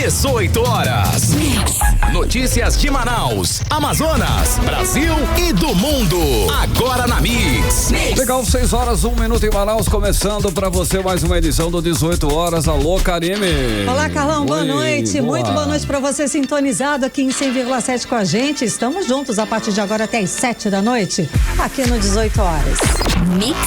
18 horas. Notícias de Manaus, Amazonas, Brasil e do mundo. Agora na Mix. Legal, 6 horas, 1 minuto em Manaus, começando pra você mais uma edição do 18 horas. Alô, Karime. Olá, Carlão, boa noite. Muito boa noite pra você sintonizado aqui em 100,7 com a gente. Estamos juntos a partir de agora até as 7 da noite, aqui no 18 horas. Mix.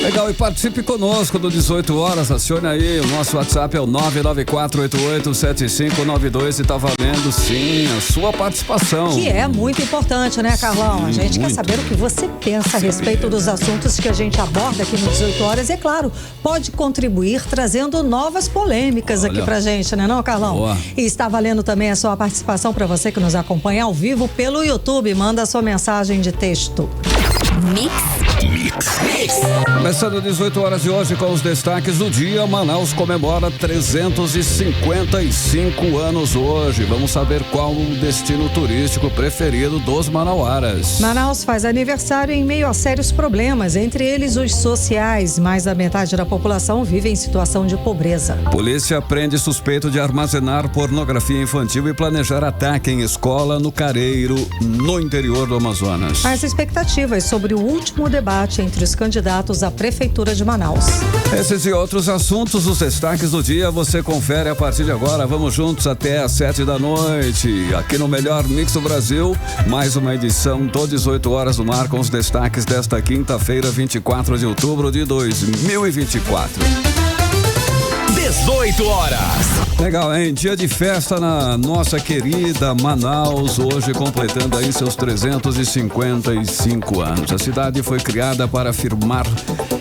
Legal, e participe conosco do 18 horas. Acione aí, o nosso WhatsApp é o 994887592 e tá valendo sim a sua participação. Que é muito importante, né, Carlão? Sim, a gente quer muito. saber o que você pensa a respeito dos assuntos que a gente aborda aqui no 18 horas. E é claro, pode contribuir trazendo novas polêmicas aqui pra gente, né não, Carlão? Boa. E está valendo também a sua participação para você que nos acompanha ao vivo pelo YouTube. Manda a sua mensagem de texto. Mix. Começando 18 horas de hoje com os destaques do dia. Manaus comemora 355 anos hoje. Vamos saber qual o destino turístico preferido dos manauaras. Manaus faz aniversário em meio a sérios problemas, entre eles os sociais. Mais da metade da população vive em situação de pobreza. Polícia prende suspeito de armazenar pornografia infantil e planejar ataque em escola no Careiro, no interior do Amazonas. As expectativas sobre o último debate entre os candidatos à Prefeitura de Manaus. Esses e outros assuntos, os destaques do dia, você confere a partir de agora. Vamos juntos até às 7 da noite, aqui no Melhor Mix do Brasil. Mais uma edição do 18 horas no ar com os destaques desta quinta-feira, 24 de outubro de 2024. 18 horas. Legal, hein? Dia de festa na nossa querida Manaus, hoje completando aí seus 355 anos. A cidade foi criada para afirmar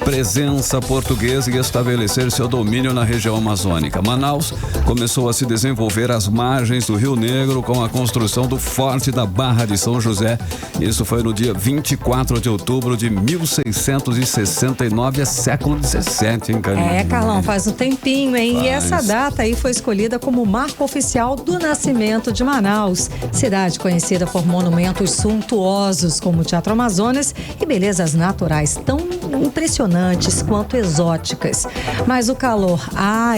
presença portuguesa e estabelecer seu domínio na região amazônica. Manaus começou a se desenvolver às margens do Rio Negro com a construção do Forte da Barra de São José. Isso foi no dia 24 de outubro de 1669, é século 17, hein, Karine? É, Carlão, faz um tempinho, hein? E Faz. essa data aí foi escolhida como marco oficial do nascimento de Manaus, cidade conhecida por monumentos suntuosos como o Teatro Amazonas e belezas naturais tão impressionantes quanto exóticas. Mas o calor,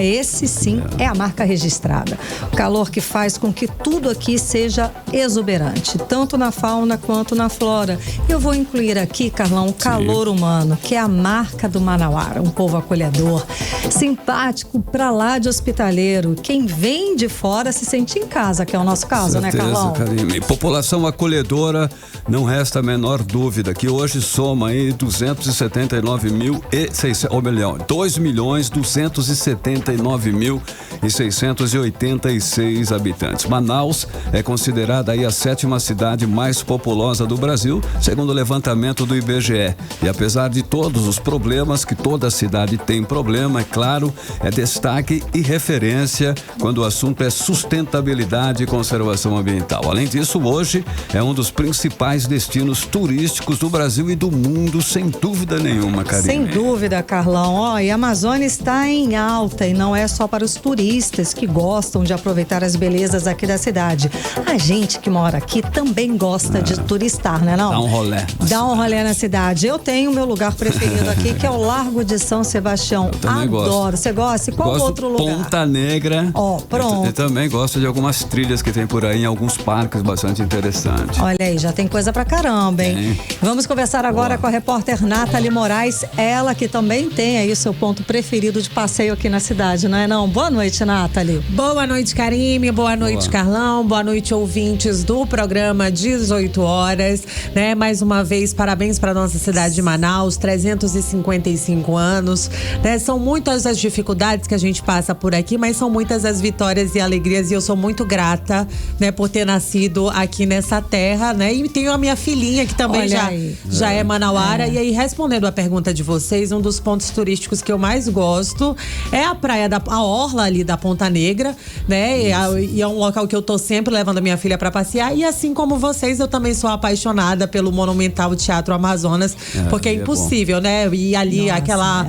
esse sim é a marca registrada. O calor que faz com que tudo aqui seja exuberante, tanto na fauna quanto na flora. Eu vou incluir aqui, Carlão, o calor humano, que é a marca do manauara, um povo acolhedor, simpático, pra lá de hospitaleiro. Quem vem de fora se sente em casa, que é o nosso caso, Certeza, né, Carlão? Karine. População acolhedora, não resta a menor dúvida que hoje soma aí 2.279.686 habitantes. Manaus é considerada aí a 7ª cidade mais populosa do Brasil, segundo o levantamento do IBGE. E apesar de todos os problemas, que toda cidade tem problema, é claro, é destaque e referência quando o assunto é sustentabilidade e conservação ambiental. Além disso, hoje é um dos principais destinos turísticos do Brasil e do mundo, sem dúvida nenhuma, Karine. Sem dúvida, Carlão. E a Amazônia está em alta e não é só para os turistas que gostam de aproveitar as belezas aqui da cidade. A gente que mora aqui também gosta de turistar, né não? Dá um rolê. Dá um rolê na cidade. Eu tenho o meu lugar preferido aqui, que é o Largo de São Sebastião. Eu também Adoro. gosto. Você gosta? E qual Gosto outro lugar? Ponta Negra. Ó, pronto. Eu também gosto de algumas trilhas que tem por aí em alguns parques bastante interessantes. Olha aí, já tem coisa pra caramba, hein? Vamos conversar agora com a repórter Nathalie Moraes, ela que também tem aí o seu ponto preferido de passeio aqui na cidade, não é não? Boa noite, Nathalie. Boa noite, Karime. Boa noite, Carlão. Boa noite, ouvintes do programa 18 horas, né? Mais uma vez, parabéns para nossa cidade de Manaus, 355 anos, né? São muitas as dificuldades que a gente passa por aqui, mas são muitas as vitórias e alegrias, e eu sou muito grata, né, por ter nascido aqui nessa terra, né? E tenho a minha filhinha que também já é manauara. E aí, respondendo a pergunta de vocês, um dos pontos turísticos que eu mais gosto é a praia a orla ali da Ponta Negra, né? E é um local que eu tô sempre levando a minha filha para passear, e assim como vocês, eu também sou apaixonada pelo monumental Teatro Amazonas, porque é impossível, né? E ali aquela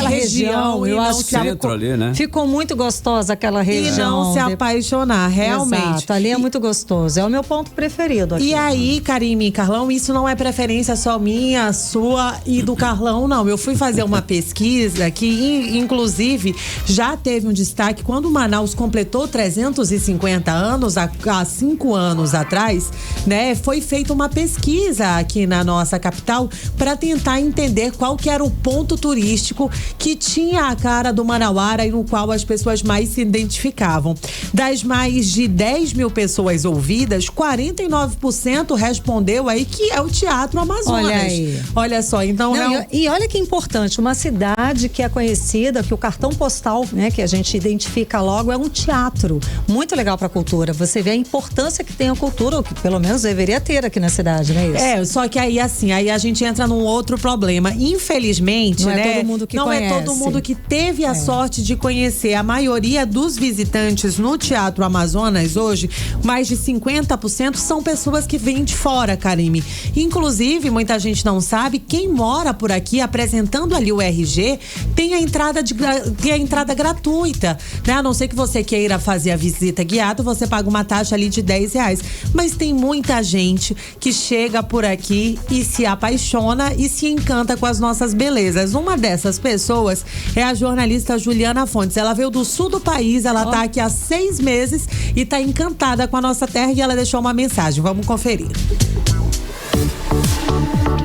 região região, eu acho que centro ali, né? Ficou muito gostosa aquela região. E não se apaixonar, realmente. Exato, ali é muito gostoso. É o meu ponto preferido aqui. E aí, Karime e Carlão, isso não é preferência só minha, sua e do Carlão, não. Eu fui fazer uma pesquisa que, inclusive, já teve um destaque quando Manaus completou 350 anos, há 5 anos atrás, né? Foi feita uma pesquisa aqui na nossa capital para tentar entender qual que era o ponto turístico que tinha a cara do Manauara e no qual as pessoas mais se identificavam. Das mais de 10 mil pessoas ouvidas, 49% respondeu aí que é o Teatro Amazonas. Olha aí. Olha só, então... E olha que importante, uma cidade que é conhecida, que o cartão postal, né, que a gente identifica logo, é um teatro. Muito legal para a cultura. Você vê a importância que tem a cultura, ou que pelo menos deveria ter aqui na cidade, não é isso? Só que aí assim, aí a gente entra num outro problema. Infelizmente, não é todo mundo que conhece. Não é todo mundo que teve a sorte de conhecer. A maioria dos visitantes no Teatro Amazonas hoje, mais de 50% são pessoas que vêm de fora, Karime. Inclusive, muita gente não sabe, quem mora por aqui apresentando ali o RG tem a entrada gratuita, né? A não ser que você queira fazer a visita guiada, você paga uma taxa ali de R$10. Mas tem muita gente que chega por aqui e se apaixona e se encanta com as nossas belezas. Uma dessas pessoas é a jornalista Juliana Fontes. Ela veio do sul do país, ela tá aqui há 6 meses e tá encantada com a nossa terra e ela deixou uma mensagem. Vamos conferir.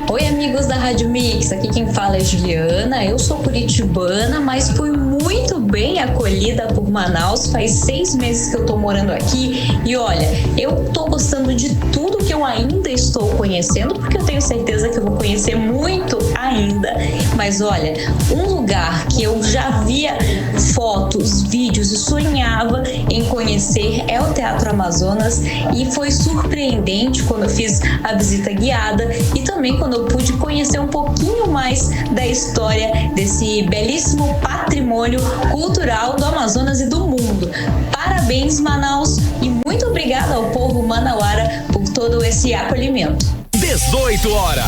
Oi, amigos da Rádio Mix, aqui quem fala é Juliana, eu sou curitibana, mas fui muito bem acolhida por Manaus, faz 6 meses que eu tô morando aqui e olha, eu tô gostando de tudo que eu ainda estou conhecendo, porque eu tenho certeza que eu vou conhecer muito ainda, mas olha, um lugar que eu já via fotos, vídeos e sonhava em conhecer é o Teatro Amazonas e foi surpreendente quando eu fiz a visita guiada e também quando eu pude conhecer um pouquinho mais da história desse belíssimo patrimônio cultural do Amazonas e do mundo. Parabéns, Manaus, e muito obrigada ao povo manauara por todo esse acolhimento. 18 horas.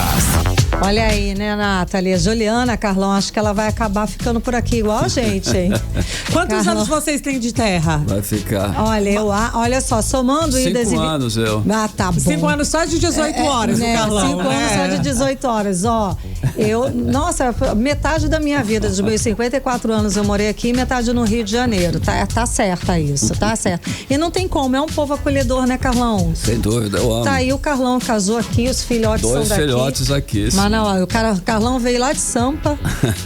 Olha aí, né, Nathalie? Juliana, Carlão, acho que ela vai acabar ficando por aqui igual a gente, hein? Quantos anos vocês têm de terra? Vai ficar. Olha só, somando 5 anos eu. Ah, tá bom. 5 anos só de 18 horas, né? o Carlão. 5 anos só de 18 horas, nossa, metade da minha vida, dos meus 54 anos eu morei aqui, metade no Rio de Janeiro. Tá certo isso, tá certo. E não tem como, é um povo acolhedor, né, Carlão? Sem dúvida, eu amo. Tá aí, o Carlão casou aqui, os filhotes são daqui. 2 filhotes aqui. Não, o Carlão veio lá de Sampa.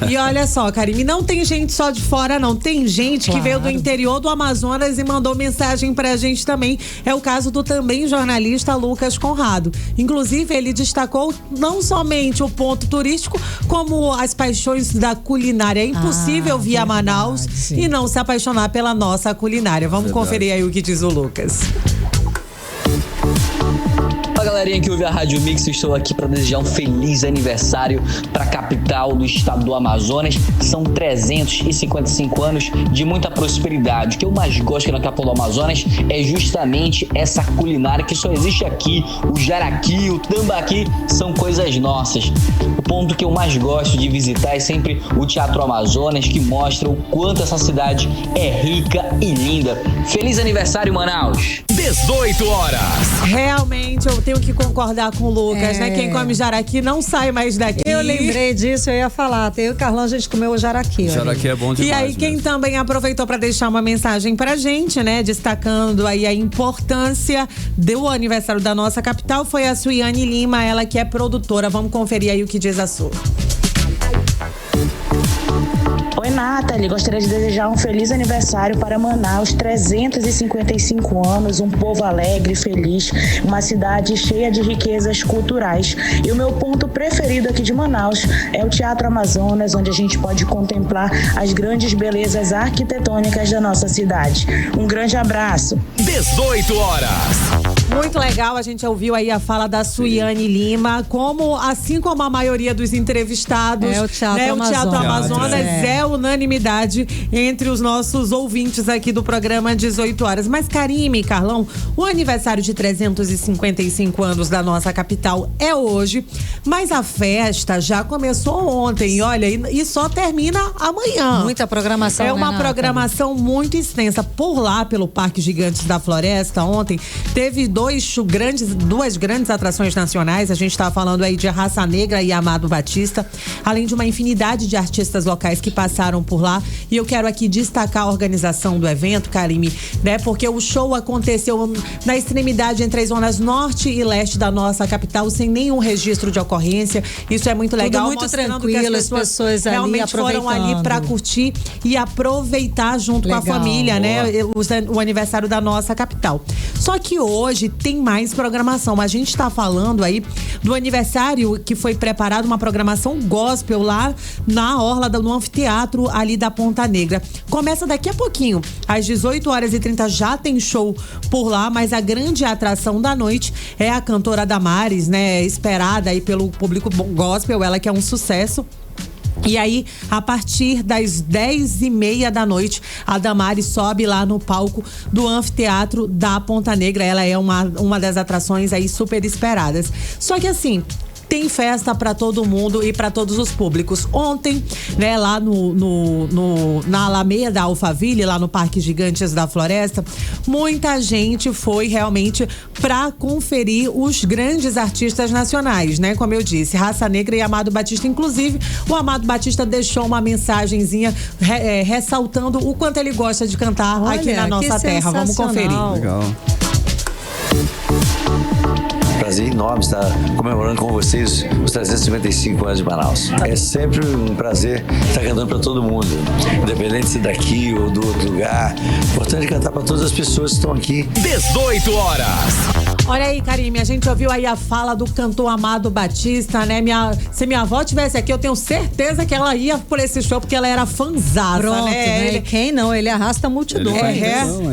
E olha só, Karime, não tem gente só de fora, não. Tem gente que veio do interior do Amazonas e mandou mensagem pra gente também. É o caso do também jornalista Lucas Conrado. Inclusive, ele destacou não somente o ponto turístico, como as paixões da culinária. É impossível vir a Manaus e não se apaixonar pela nossa culinária. Vamos conferir aí o que diz o Lucas. Fala, galerinha que ouve a Rádio Mix, estou aqui para desejar um feliz aniversário para a capital do estado do Amazonas. São 355 anos de muita prosperidade. O que eu mais gosto aqui na capital do Amazonas é justamente essa culinária que só existe aqui. O jaraqui, o tambaqui são coisas nossas. O ponto que eu mais gosto de visitar é sempre o Teatro Amazonas, que mostra o quanto essa cidade é rica e linda. Feliz aniversário, Manaus! 18 horas. Realmente, eu tenho que concordar com o Lucas, né? Quem come jaraqui não sai mais daqui. Eu lembrei disso, eu ia falar. Tem o Carlão, a gente comeu o jaraqui. Jaraqui é bom demais. E aí, quem também aproveitou para deixar uma mensagem pra gente, né? Destacando aí a importância do aniversário da nossa capital foi a Suiane Lima, ela que é produtora. Vamos conferir aí o que diz a sua. Oi, Nathalie, gostaria de desejar um feliz aniversário para Manaus, 355 anos, um povo alegre, feliz, uma cidade cheia de riquezas culturais. E o meu ponto preferido aqui de Manaus é o Teatro Amazonas, onde a gente pode contemplar as grandes belezas arquitetônicas da nossa cidade. Um grande abraço. 18 horas. Muito legal, a gente ouviu aí a fala da Suiane Lima, assim como a maioria dos entrevistados, o Teatro o Teatro Amazonas é unanimidade entre os nossos ouvintes aqui do programa 18 horas. Mas Karime e Carlão, o aniversário de 355 anos da nossa capital é hoje, mas a festa já começou ontem, olha, e só termina amanhã. Muita programação, É uma programação muito extensa. Por lá, pelo Parque Gigantes da Floresta, ontem, teve duas grandes atrações nacionais. A gente está falando aí de Raça Negra e Amado Batista, além de uma infinidade de artistas locais que passaram por lá. E eu quero aqui destacar a organização do evento, Karime, né? Porque o show aconteceu na extremidade entre as zonas norte e leste da nossa capital, sem nenhum registro de ocorrência. Isso é muito legal. Tudo muito tranquilo, as pessoas ali realmente foram ali para curtir e aproveitar junto com a família, né? O aniversário da nossa capital. Só que hoje tem mais programação. A gente está falando aí do aniversário que foi preparado, uma programação gospel lá na orla no anfiteatro ali da Ponta Negra. Começa daqui a pouquinho, às 18h30 já tem show por lá, mas a grande atração da noite é a cantora Damares, né? Esperada aí pelo público gospel, ela que é um sucesso. E aí, a partir das 10h30 da noite, a Damares sobe lá no palco do anfiteatro da Ponta Negra. Ela é uma das atrações aí super esperadas. Só que assim, tem festa para todo mundo e para todos os públicos. Ontem, né, lá na Alameda Alphaville, lá no Parque Gigantes da Floresta, muita gente foi realmente para conferir os grandes artistas nacionais, né? Como eu disse, Raça Negra e Amado Batista. Inclusive, o Amado Batista deixou uma mensagenzinha ressaltando o quanto ele gosta de cantar aqui na nossa terra. Vamos conferir. Legal. Prazer enorme estar comemorando com vocês os 355 anos de Manaus. É sempre um prazer estar cantando para todo mundo, independente se daqui ou do outro lugar. Importante cantar para todas as pessoas que estão aqui. 18 horas. Olha aí, Karime, a gente ouviu aí a fala do cantor Amado Batista, né? Se minha avó tivesse aqui, eu tenho certeza que ela ia por esse show, porque ela era fanzaça, pronto, né? Quem não? Ele arrasta multidões.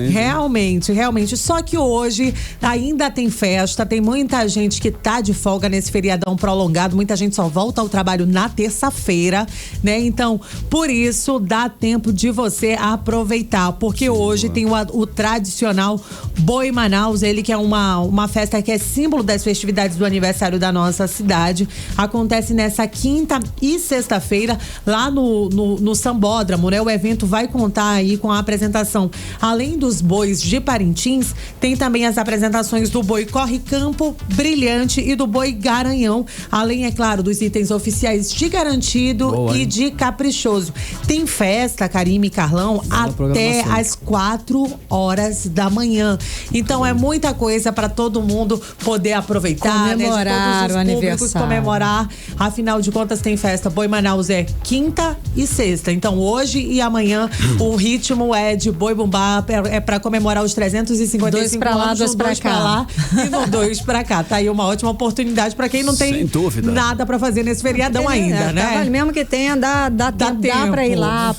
Realmente. Só que hoje ainda tem festa, tem muita gente que tá de folga nesse feriadão prolongado, muita gente só volta ao trabalho na terça-feira, né? Então, por isso, dá tempo de você aproveitar, porque hoje tem o tradicional Boi Manaus, ele que é uma festa que é símbolo das festividades do aniversário da nossa cidade. Acontece nessa quinta e sexta-feira lá no Sambódromo, né? O evento vai contar aí com a apresentação, além dos bois de Parintins, tem também as apresentações do boi Corre Campo, Brilhante e do boi Garanhão, além, é claro, dos itens oficiais de Garantido e de Caprichoso. Tem festa, Karime e Carlão, até às 4h da manhã. Então é muita coisa para todo mundo poder aproveitar, comemorar, né? De todos os públicos comemorar. Afinal de contas, tem festa. Boi Manaus é quinta e sexta. Então, hoje e amanhã, o ritmo é de boi bumbá, é para comemorar os 355 dois pra lá, anos. dois pra cá. E vão dois pra cá. Tá aí uma ótima oportunidade para quem não tem nada para fazer nesse feriadão ainda, né? Mesmo que tenha, dá tempo. Dá pra ir lá,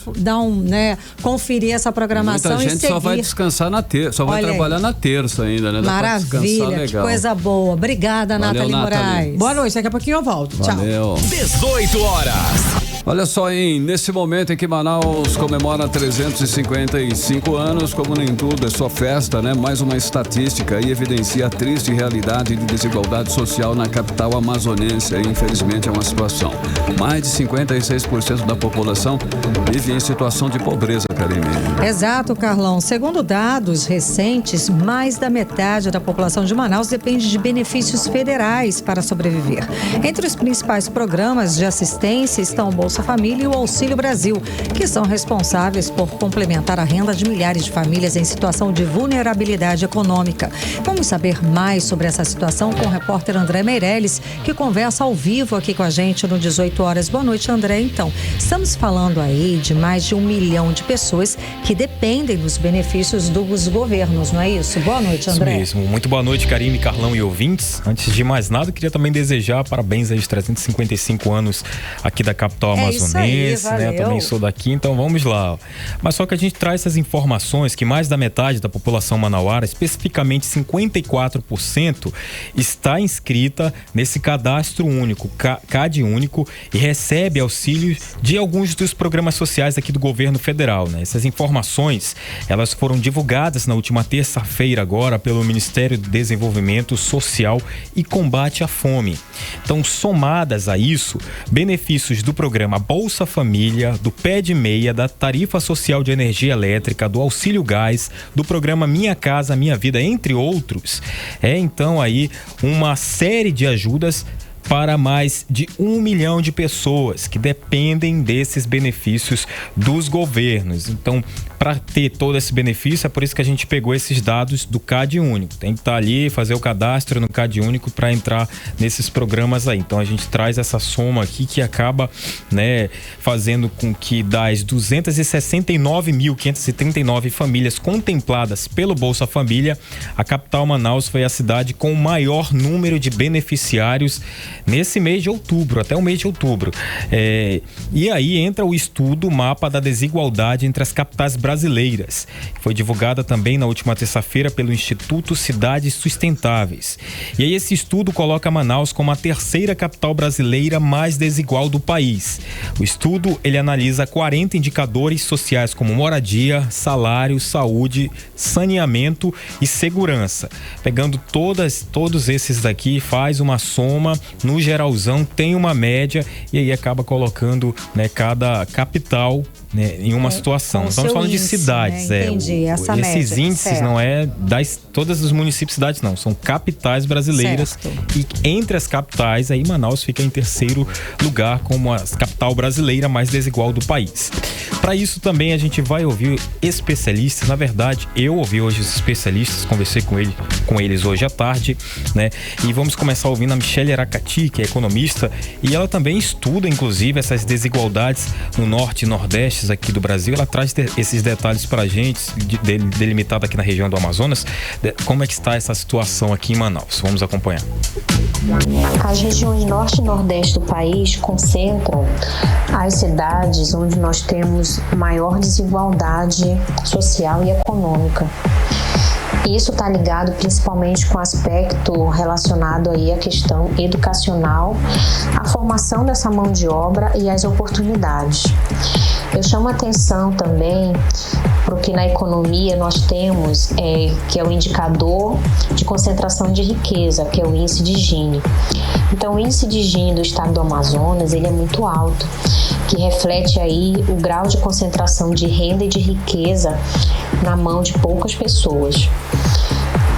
conferir essa programação. Muita gente só vai descansar na terça, só vai trabalhar na terça ainda, né? Maravilha, que coisa boa. Obrigada, Nathalie Moraes. Boa noite, daqui a pouquinho eu volto. Valeu. Tchau. 18 horas. Olha só, nesse momento em que Manaus comemora 355 anos, como nem tudo é só festa, né? Mais uma estatística aí evidencia a triste realidade de desigualdade social na capital amazonense. Infelizmente é uma situação. Mais de 56% da população vive em situação de pobreza, Karime. Exato, Carlão. Segundo dados recentes, mais da metade da população de Manaus depende de benefícios federais para sobreviver. Entre os principais programas de assistência estão o Bolsa Família e o Auxílio Brasil, que são responsáveis por complementar a renda de milhares de famílias em situação de vulnerabilidade econômica. Vamos saber mais sobre essa situação com o repórter André Meirelles, que conversa ao vivo aqui com a gente no 18 horas. Boa noite, André. Então, estamos falando aí de mais de 1 milhão de pessoas que dependem dos benefícios dos governos, não é isso? Boa noite, André. Isso mesmo. Muito boa noite, Karime, Carlão e ouvintes. Antes de mais nada, queria também desejar parabéns aos 355 anos aqui da capital amazonense, né? Também sou daqui, então vamos lá. Mas só que a gente traz essas informações que mais da metade da população manauara, especificamente 54%, está inscrita nesse cadastro único, CAD único, e recebe auxílio de alguns dos programas sociais aqui do governo federal, né? Essas informações, elas foram divulgadas na última terça-feira agora pelo Ministério do Desenvolvimento Social e Combate à Fome. Então, somadas a isso, benefícios do programa Bolsa Família, do Pé de Meia, da Tarifa Social de Energia Elétrica, do Auxílio Gás, do programa Minha Casa Minha Vida, entre outros, então aí uma série de ajudas para mais de 1 milhão de pessoas que dependem desses benefícios dos governos. Então, para ter todo esse benefício, é por isso que a gente pegou esses dados do CAD único. Tem que estar ali, fazer o cadastro no CAD único para entrar nesses programas aí. Então, a gente traz essa soma aqui que acaba, né, fazendo com que das 269.539 famílias contempladas pelo Bolsa Família, a capital Manaus foi a cidade com o maior número de beneficiários nesse mês de outubro, até o mês de outubro. E aí entra o estudo Mapa da Desigualdade entre as capitais brasileiras. Foi divulgada também na última terça-feira pelo Instituto Cidades Sustentáveis. E aí esse estudo coloca Manaus como a terceira capital brasileira mais desigual do país. O estudo, ele analisa 40 indicadores sociais como moradia, salário, saúde, saneamento e segurança. Pegando todos esses daqui, faz uma soma, no geralzão tem uma média e aí acaba colocando, né, cada capital, né, em uma situação. Estamos falando índice, de cidades, né? Entendi, essa esses média, índices certo. Não é todas os municípios e cidades, não, são capitais brasileiras, certo. E entre as capitais, aí Manaus fica em terceiro lugar como a capital brasileira mais desigual do país. Para isso também a gente vai ouvir especialistas. Na verdade, eu ouvi hoje os especialistas, conversei com eles hoje à tarde, né? E vamos começar ouvindo a Michele Aracati, que é economista, e ela também estuda, inclusive, essas desigualdades no norte e nordeste aqui do Brasil. Ela traz esses detalhes pra gente, delimitado aqui na região do Amazonas, como é que está essa situação aqui em Manaus. Vamos acompanhar. As regiões norte e nordeste do país concentram as cidades onde nós temos maior desigualdade social e econômica. Isso está ligado principalmente com o aspecto relacionado aí à questão educacional, a formação dessa mão de obra e as oportunidades. Eu chamo a atenção também porque na economia nós temos, que é o indicador de concentração de riqueza, que é o índice de Gini. Então, o índice de Gini do estado do Amazonas, ele é muito alto, que reflete aí o grau de concentração de renda e de riqueza na mão de poucas pessoas.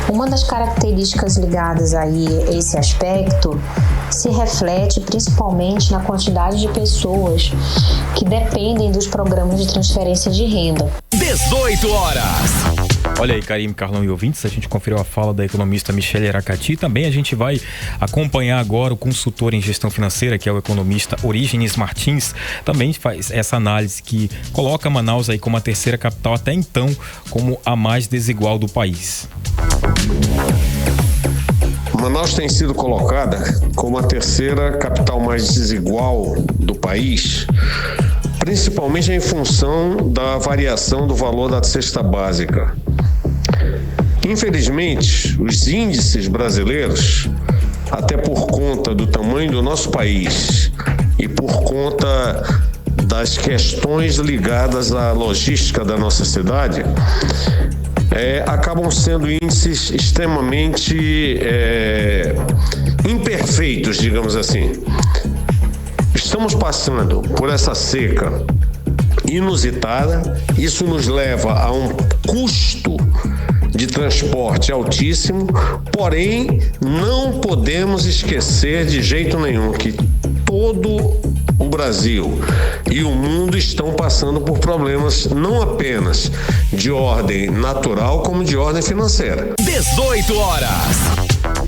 Uma das características ligadas aí a esse aspecto se reflete principalmente na quantidade de pessoas que dependem dos programas de transferência de renda. 18 horas. Olha aí, Karime, Carlão e ouvintes, a gente conferiu a fala da economista Michele Aracati. Também a gente vai acompanhar agora o consultor em gestão financeira, que é o economista Orígenes Martins. Também faz essa análise que coloca Manaus aí como a terceira capital, até então como a mais desigual do país. Manaus tem sido colocada como a terceira capital mais desigual do país, principalmente em função da variação do valor da cesta básica. Infelizmente, os índices brasileiros, até por conta do tamanho do nosso país e por conta das questões ligadas à logística da nossa cidade, acabam sendo índices extremamente imperfeitos, digamos assim. Estamos passando por essa seca inusitada, isso nos leva a um custo de transporte altíssimo, porém não podemos esquecer de jeito nenhum que todo o Brasil e o mundo estão passando por problemas não apenas de ordem natural, como de ordem financeira. 18 horas.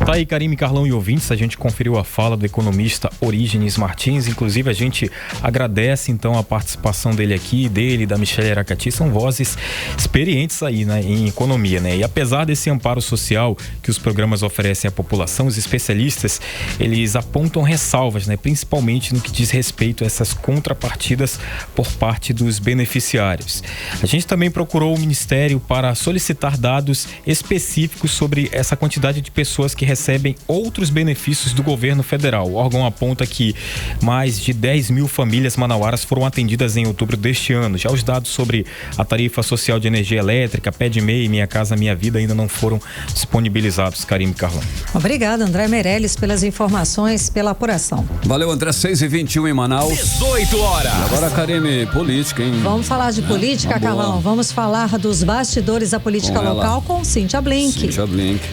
Tá aí, Karime, Carlão e ouvintes, a gente conferiu a fala do economista Orígenes Martins, inclusive a gente agradece então a participação dele aqui, da Michele Aracati, são vozes experientes aí, né, em economia, né? E apesar desse amparo social que os programas oferecem à população, os especialistas, eles apontam ressalvas, né, principalmente no que diz respeito a essas contrapartidas por parte dos beneficiários. A gente também procurou o Ministério para solicitar dados específicos sobre essa quantidade de pessoas que recebem outros benefícios do governo federal. O órgão aponta que mais de 10 mil famílias manauaras foram atendidas em outubro deste ano. Já os dados sobre a tarifa social de energia elétrica, Pé de Meia e Minha Casa Minha Vida ainda não foram disponibilizados. Karime, Carlão. Obrigada, André Meirelles, pelas informações, pela apuração. Valeu, André. 6h21 em Manaus. 18 horas. Agora, Karime, política, hein? Vamos falar de política, Carlão. Vamos falar dos bastidores da política local com Cíntia Blink.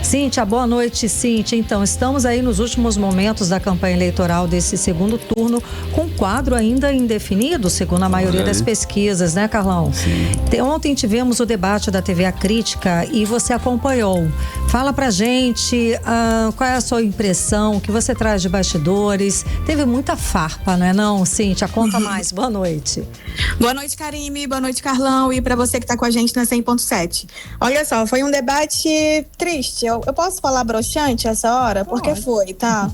Cíntia, boa noite, Cíntia. Então, estamos aí nos últimos momentos da campanha eleitoral desse segundo turno, com quadro ainda indefinido, segundo a maioria das pesquisas, né, Carlão? Sim. Ontem tivemos o debate da TV A Crítica e você acompanhou. Fala pra gente qual é a sua impressão, o que você traz de bastidores. Teve muita farpa, não é não, Cíntia? Conta mais. Boa noite. Boa noite, Karime. Boa noite, Carlão. E pra você que tá com a gente na 100.7. Olha só, foi um debate triste. Eu posso falar broxante essa hora? Porque foi, tá?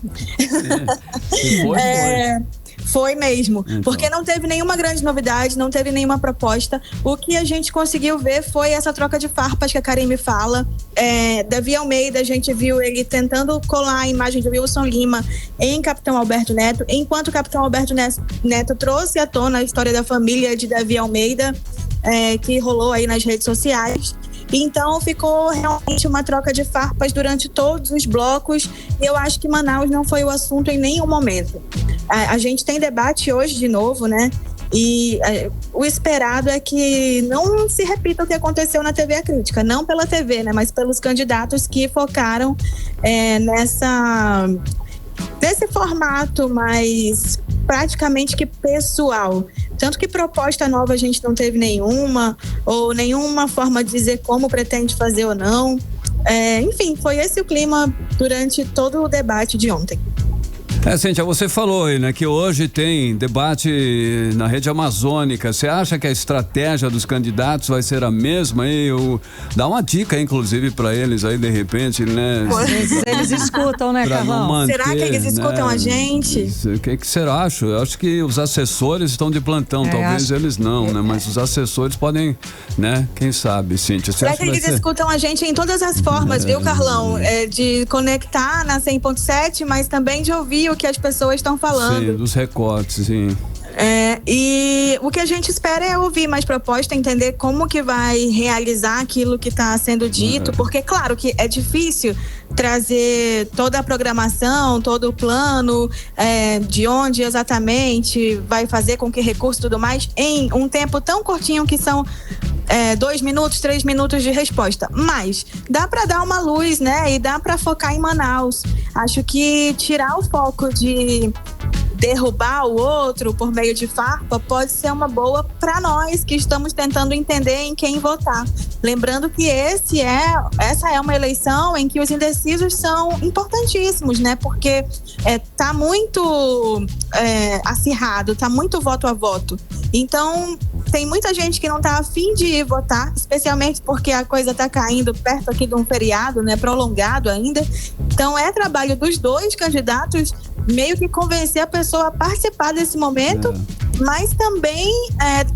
Foi mesmo, porque não teve nenhuma grande novidade, não teve nenhuma proposta. O que a gente conseguiu ver foi essa troca de farpas que a Karime fala. Davi Almeida, a gente viu ele tentando colar a imagem de Wilson Lima em Capitão Alberto Neto, enquanto o Capitão Alberto Neto trouxe à tona a história da família de Davi Almeida, que rolou aí nas redes sociais. Então ficou realmente uma troca de farpas durante todos os blocos e eu acho que Manaus não foi o assunto em nenhum momento. A gente tem debate hoje de novo, né? E o esperado é que não se repita o que aconteceu na TV A Crítica, não pela TV, né? Mas pelos candidatos que focaram nesse formato mais praticamente que pessoal. Tanto que proposta nova a gente não teve nenhuma, ou nenhuma forma de dizer como pretende fazer ou não. Enfim, foi esse o clima durante todo o debate de ontem. Cíntia, você falou aí, né, que hoje tem debate na rede amazônica. Você acha que a estratégia dos candidatos vai ser a mesma aí? Dá uma dica, inclusive, para eles aí, de repente, né? Eles escutam, né, Carlão? Será que eles escutam a gente? O que será? Eu acho que os assessores estão de plantão, talvez eles não, né? Mas os assessores podem, né? Quem sabe, Cíntia? Será que eles escutam a gente em todas as formas, viu, Carlão? De conectar na 100.7, mas também de ouvir o que as pessoas estão falando. Sim, dos recortes, sim. E o que a gente espera é ouvir mais proposta, entender como que vai realizar aquilo que está sendo dito, porque claro que é difícil trazer toda a programação, todo o plano, de onde exatamente vai fazer, com que recurso e tudo mais, em um tempo tão curtinho que são 2 minutos, 3 minutos de resposta. Mas dá para dar uma luz, né? E dá para focar em Manaus. Acho que tirar o foco de derrubar o outro por meio de farpa pode ser uma boa para nós que estamos tentando entender em quem votar. Lembrando que essa é uma eleição em que os indecisos são importantíssimos, né? Porque tá muito acirrado, tá muito voto a voto. Então, tem muita gente que não tá afim de ir votar, especialmente porque a coisa tá caindo perto aqui de um feriado, né? Prolongado ainda. Então, é trabalho dos dois candidatos meio que convencer a pessoa a participar desse momento, mas também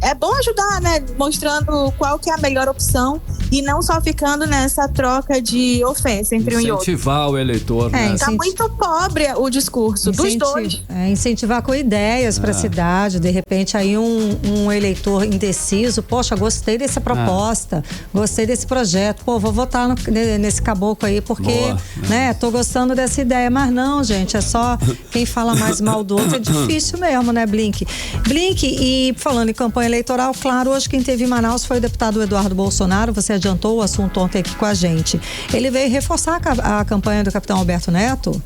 é bom ajudar, né? Mostrando qual que é a melhor opção e não só ficando nessa troca de ofensa entre um e outro. Incentivar o eleitor, né? Tá muito pobre o discurso dos dois. Incentivar com ideias para a cidade, de repente aí um eleitor indeciso, poxa, gostei dessa proposta, gostei desse projeto, vou votar nesse caboclo aí porque, né, tô gostando dessa ideia, mas não, gente, é só quem fala mais mal do outro, é difícil mesmo, né, Blink? E falando em campanha eleitoral, claro, hoje quem teve em Manaus foi o deputado Eduardo Bolsonaro, você adiantou o assunto ontem aqui com a gente. Ele veio reforçar a campanha do Capitão Alberto Neto?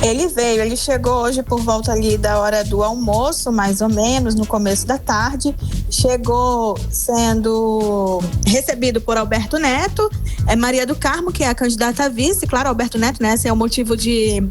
Ele chegou hoje por volta ali da hora do almoço, mais ou menos, no começo da tarde. Chegou sendo recebido por Alberto Neto, Maria do Carmo, que é a candidata a vice, claro, Alberto Neto, né? Esse é o motivo de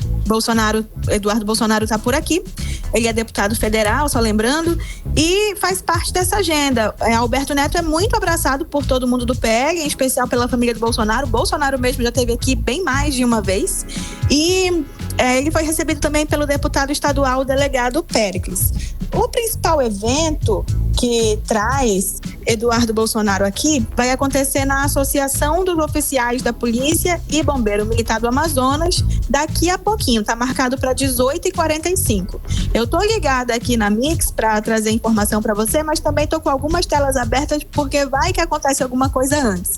Eduardo Bolsonaro estar por aqui. Ele é deputado federal, só lembrando, e faz parte dessa agenda. Alberto Neto é muito abraçado por todo mundo do PL, em especial pela família do Bolsonaro. O Bolsonaro mesmo já esteve aqui bem mais de uma vez. E ele foi recebido também pelo deputado estadual, o delegado Péricles. O principal evento que traz Eduardo Bolsonaro aqui vai acontecer na Associação dos Oficiais da Polícia e Bombeiro Militar do Amazonas daqui a pouquinho, tá marcado para 18h45. Eu tô ligada aqui na Mix para trazer informação para você, mas também tô com algumas telas abertas porque vai que acontece alguma coisa antes.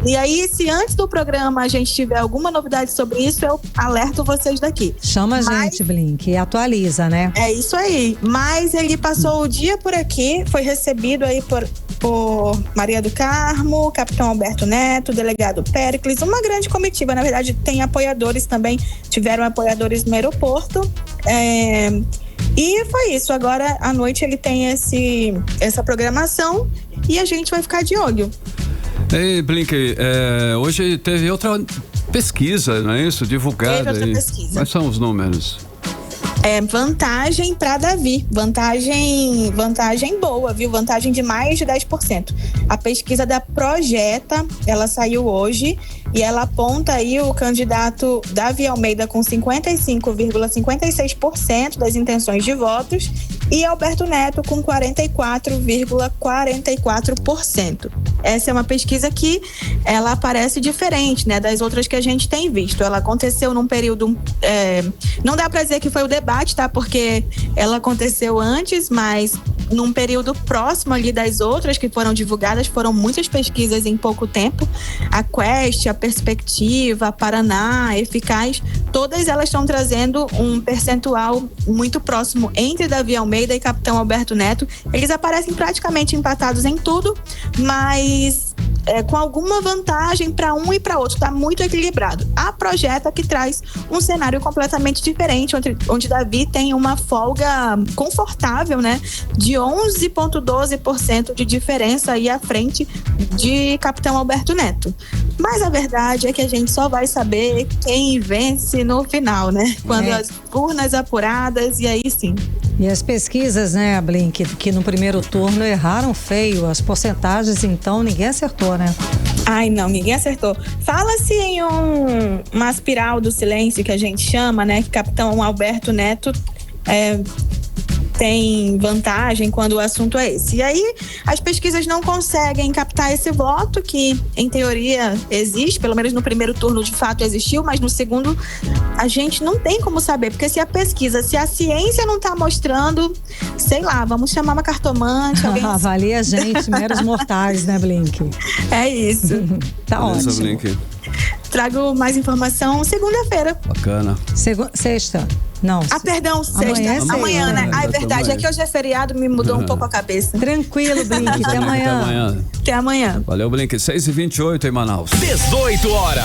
E aí, se antes do programa a gente tiver alguma novidade sobre isso, eu alerto vocês daqui. Chama a gente, Blink, e atualiza, né? É isso aí. Mas ele passou o dia por aqui, foi recebido aí por Maria do Carmo, capitão Alberto Neto, delegado Péricles, uma grande comitiva. Na verdade, tem apoiadores também, tiveram apoiadores no aeroporto. E foi isso. Agora à noite ele tem essa programação e a gente vai ficar de olho. Ei, Blink, hoje teve outra pesquisa, não é isso? Divulgada. Teve outra pesquisa. Quais são os números? Vantagem para Davi, vantagem boa, viu? Vantagem de mais de 10%. A pesquisa da Projeta, ela saiu hoje e ela aponta aí o candidato Davi Almeida com 55,56% das intenções de votos e Alberto Neto com 44,44%. Essa é uma pesquisa que ela parece diferente, né, das outras que a gente tem visto. Ela aconteceu num período, não dá para dizer que foi o debate, tá? Porque ela aconteceu antes, mas num período próximo ali das outras que foram divulgadas, foram muitas pesquisas em pouco tempo. A Quest, a Perspectiva, a Paraná, a Eficaz, todas elas estão trazendo um percentual muito próximo entre Davi Almeida e capitão Alberto Neto. Eles aparecem praticamente empatados em tudo, mas com alguma vantagem para um e para outro, está muito equilibrado. A Projeta que traz um cenário completamente diferente, onde Davi tem uma folga confortável, né, de 11,12% de diferença aí à frente de capitão Alberto Neto. Mas a verdade é que a gente só vai saber quem vence no final, né? Quando as urnas apuradas, e aí sim. E as pesquisas, né, Blink, que no primeiro turno erraram feio. As porcentagens, então, ninguém acertou, né? Ai, não, ninguém acertou. Fala-se em uma espiral do silêncio que a gente chama, né? Que capitão Alberto Neto tem vantagem quando o assunto é esse. E aí, as pesquisas não conseguem captar esse voto que, em teoria, existe, pelo menos no primeiro turno de fato existiu, mas no segundo a gente não tem como saber, porque se a ciência não tá mostrando, sei lá, vamos chamar uma cartomante. Avalia a gente, meros mortais, né, Blink? É isso. Tá ótimo. Blink. Trago mais informação segunda-feira. Bacana. Sexta. Não. Perdão, sexta. Amanhã, né? É verdade. É que hoje é feriado, me mudou um pouco a cabeça. Tranquilo, Blink. Até amanhã. Até amanhã. Valeu, Blink. 6h28 em Manaus. 18 horas.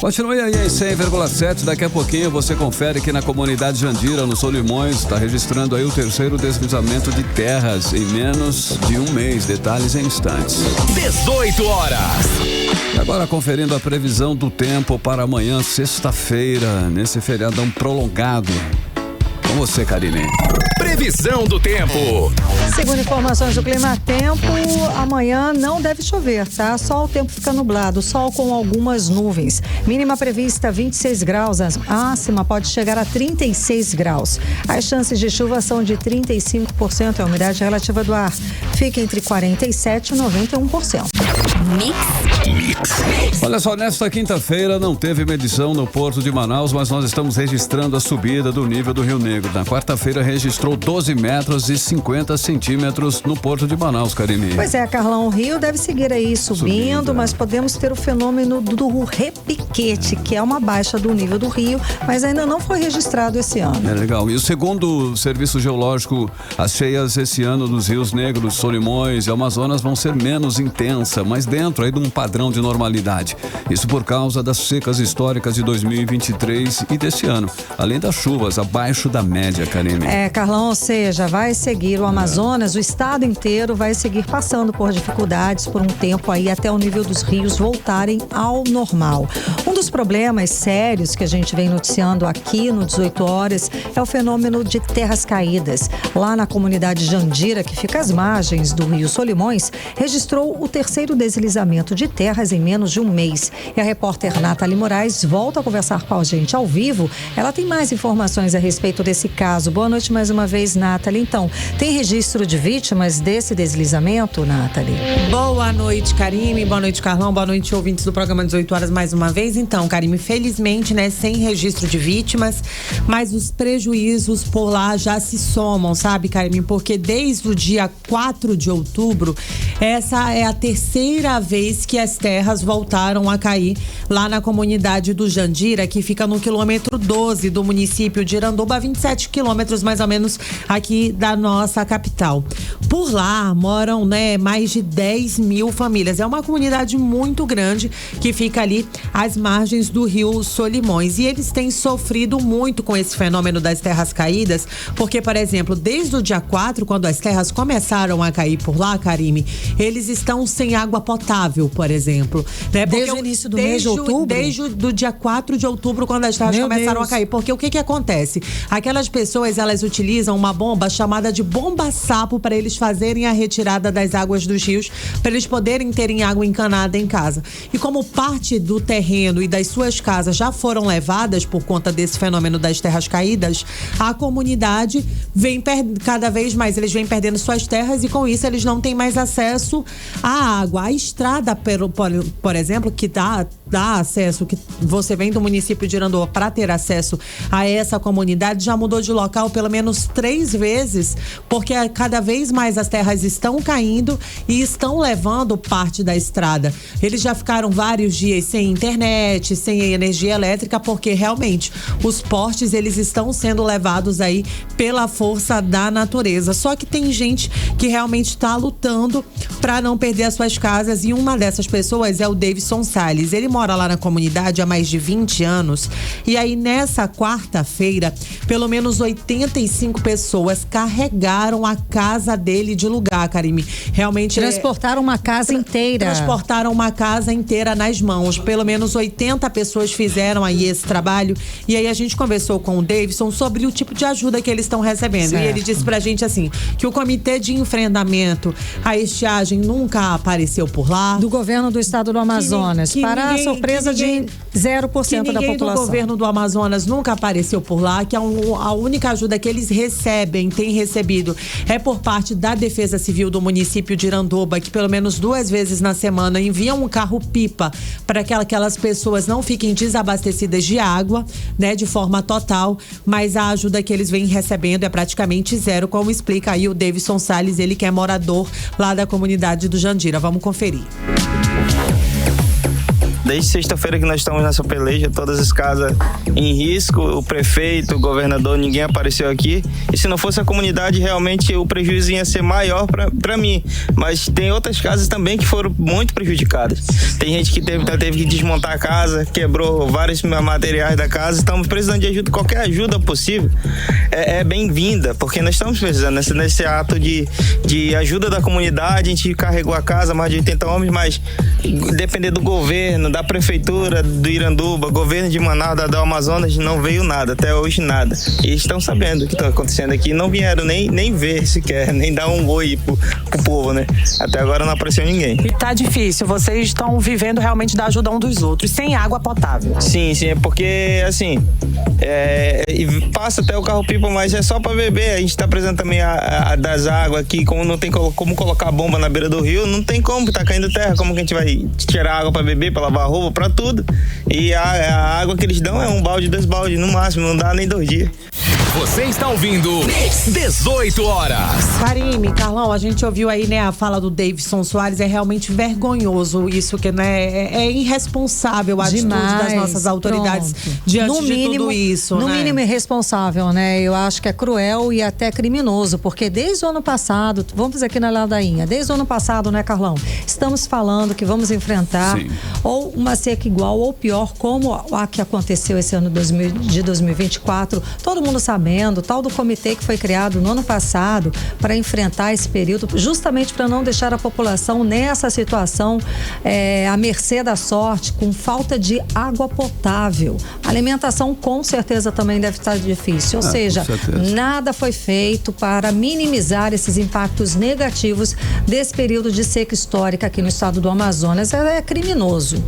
Continue aí em 100,7. Daqui a pouquinho você confere que na comunidade Jandira, no Solimões, está registrando aí o terceiro deslizamento de terras em menos de um mês. Detalhes em instantes. 18 horas. E agora conferindo a previsão do tempo para amanhã, sexta-feira, nesse feriadão prolongado. Com você, Karine. Previsão do tempo. Segundo informações do Clima Tempo, amanhã não deve chover, tá? Só o tempo fica nublado, sol com algumas nuvens. Mínima prevista 26 graus, a máxima pode chegar a 36 graus. As chances de chuva são de 35%, a umidade relativa do ar fica entre 47% e 91%. Olha só, nesta quinta-feira não teve medição no Porto de Manaus, mas nós estamos registrando a subida do nível do Rio Negro. Na quarta-feira registrou 12 metros e 50 centímetros no Porto de Manaus, Karine. Pois é, Carlão, o rio deve seguir aí subindo, mas podemos ter o fenômeno do repiquete, que é uma baixa do nível do rio, mas ainda não foi registrado esse ano. É legal. E segundo o Serviço Geológico, as cheias esse ano dos rios Negros, Solimões e Amazonas vão ser menos intensas, mas dentro aí de um padrão de normalidade. Isso por causa das secas históricas de 2023 e desse ano, além das chuvas abaixo da média, Karine. Carlão, ou seja, vai seguir o Amazonas, o estado inteiro vai seguir passando por dificuldades por um tempo aí até o nível dos rios voltarem ao normal. Um dos problemas sérios que a gente vem noticiando aqui no 18 horas é o fenômeno de terras caídas. Lá na comunidade Jandira, que fica às margens do rio Solimões, registrou o terceiro deslizamento de terras em menos de um mês. E a repórter Nathalie Moraes volta a conversar com a gente ao vivo. Ela tem mais informações a respeito desse caso. Boa noite mais uma vez, Nathalie. Então, tem registro de vítimas desse deslizamento, Nathalie? Boa noite, Karime. Boa noite, Carlão. Boa noite, ouvintes do programa 18 horas mais uma vez. Então, Karime, felizmente, né, sem registro de vítimas, mas os prejuízos por lá já se somam, sabe, Karime? Porque desde o dia 4 de outubro, essa é a terceira vez que as terras voltaram a cair lá na comunidade do Jandira, que fica no quilômetro 12 do município de Iranduba, 27 quilômetros mais ou menos aqui da nossa capital. Por lá moram, né, mais de 10 mil famílias. É uma comunidade muito grande que fica ali às margens do rio Solimões. E eles têm sofrido muito com esse fenômeno das terras caídas, porque, por exemplo, desde o dia 4, quando as terras começaram a cair por lá, Karime, eles estão sem água potável, por exemplo. Né? Desde o início do mês de outubro? Desde o dia 4 de outubro, quando as terras começaram a cair. Porque o que acontece? Aquelas pessoas, elas utilizam uma bomba chamada de bomba-sapo para eles fazerem a retirada das águas dos rios, para eles poderem terem água encanada em casa. E como parte do terreno e das suas casas já foram levadas por conta desse fenômeno das terras caídas, a comunidade vem cada vez mais, eles vêm perdendo suas terras e com isso eles não têm mais acesso à água. A estrada, por exemplo, que dá acesso, que você vem do município de Iranduba para ter acesso a essa comunidade, já mudou de local pelo menos 3 vezes, porque cada vez mais as terras estão caindo e estão levando parte da estrada. Eles já ficaram vários dias sem internet, sem energia elétrica, porque realmente os postes, eles estão sendo levados aí pela força da natureza. Só que tem gente que realmente está lutando para não perder as suas casas, e uma dessas pessoas é o Davidson Salles. Ele mora lá na comunidade há mais de 20 anos, e aí nessa quarta-feira, pelo menos 85 pessoas carregaram a casa dele de lugar, Karime. Realmente transportaram uma casa inteira. Transportaram uma casa inteira nas mãos. Pelo menos 80 pessoas fizeram aí esse trabalho, e aí a gente conversou com o Davidson sobre o tipo de ajuda que eles estão recebendo. Certo. E ele disse pra gente assim, que o Comitê de Enfrentamento à Estiagem nunca apareceu por lá. Do governo do estado do Amazonas, para a surpresa de 0% da população. Do governo do Amazonas nunca apareceu por lá, que a única ajuda que eles têm recebido é por parte da Defesa Civil do município de Iranduba, que pelo menos 2 vezes na semana enviam um carro-pipa para que aquelas pessoas não fiquem desabastecidas de água, né, de forma total, mas a ajuda que eles vêm recebendo é praticamente zero, como explica aí o Davidson Salles, ele que é morador lá da comunidade do Jandira. Vamos conferir. Desde sexta-feira que nós estamos nessa peleja, todas as casas em risco, o prefeito, o governador, ninguém apareceu aqui. E se não fosse a comunidade, realmente o prejuízo ia ser maior para mim. Mas tem outras casas também que foram muito prejudicadas. Tem gente que teve que desmontar a casa, quebrou vários materiais da casa. Estamos precisando de ajuda, qualquer ajuda possível é bem-vinda, porque nós estamos precisando nesse ato de ajuda da comunidade. A gente carregou a casa, mais de 80 homens, mas depender do governo, da prefeitura do Iranduba, governo de Manaus, do Amazonas, não veio nada, até hoje nada. E estão sabendo o que está acontecendo aqui, não vieram nem ver sequer, nem dar um oi pro povo, né? Até agora não apareceu ninguém. E tá difícil, vocês estão vivendo realmente da ajuda um dos outros, sem água potável. Sim, é porque, assim, passa até o carro-pipa, mas é só para beber. A gente tá precisando também das águas aqui, como não tem como colocar bomba na beira do rio, não tem como, tá caindo terra, como que a gente vai tirar água para beber, para lavar roupa, para tudo. E a água que eles dão é 1 balde, 2 baldes no máximo, não dá nem 2 dias. Você está ouvindo 18 horas. Karine, Carlão, a gente ouviu aí, né, a fala do Davidson Soares. É realmente vergonhoso isso, que, né, é irresponsável a atitude das nossas autoridades diante de tudo isso. No né? mínimo irresponsável, né? Eu acho que é cruel e até criminoso, porque desde o ano passado, vamos aqui na ladainha, desde o ano passado, né, Carlão? Estamos falando que vamos enfrentar ou uma seca igual ou pior, como a que aconteceu esse ano de 2024. Todo mundo sabendo, tal do comitê que foi criado no ano passado para enfrentar esse período, justamente para não deixar a população nessa situação à mercê da sorte, com falta de água potável. A alimentação com certeza também deve estar difícil, ou seja, nada foi feito para minimizar esses impactos negativos desse período de seca histórica aqui no estado do Amazonas. É criminoso.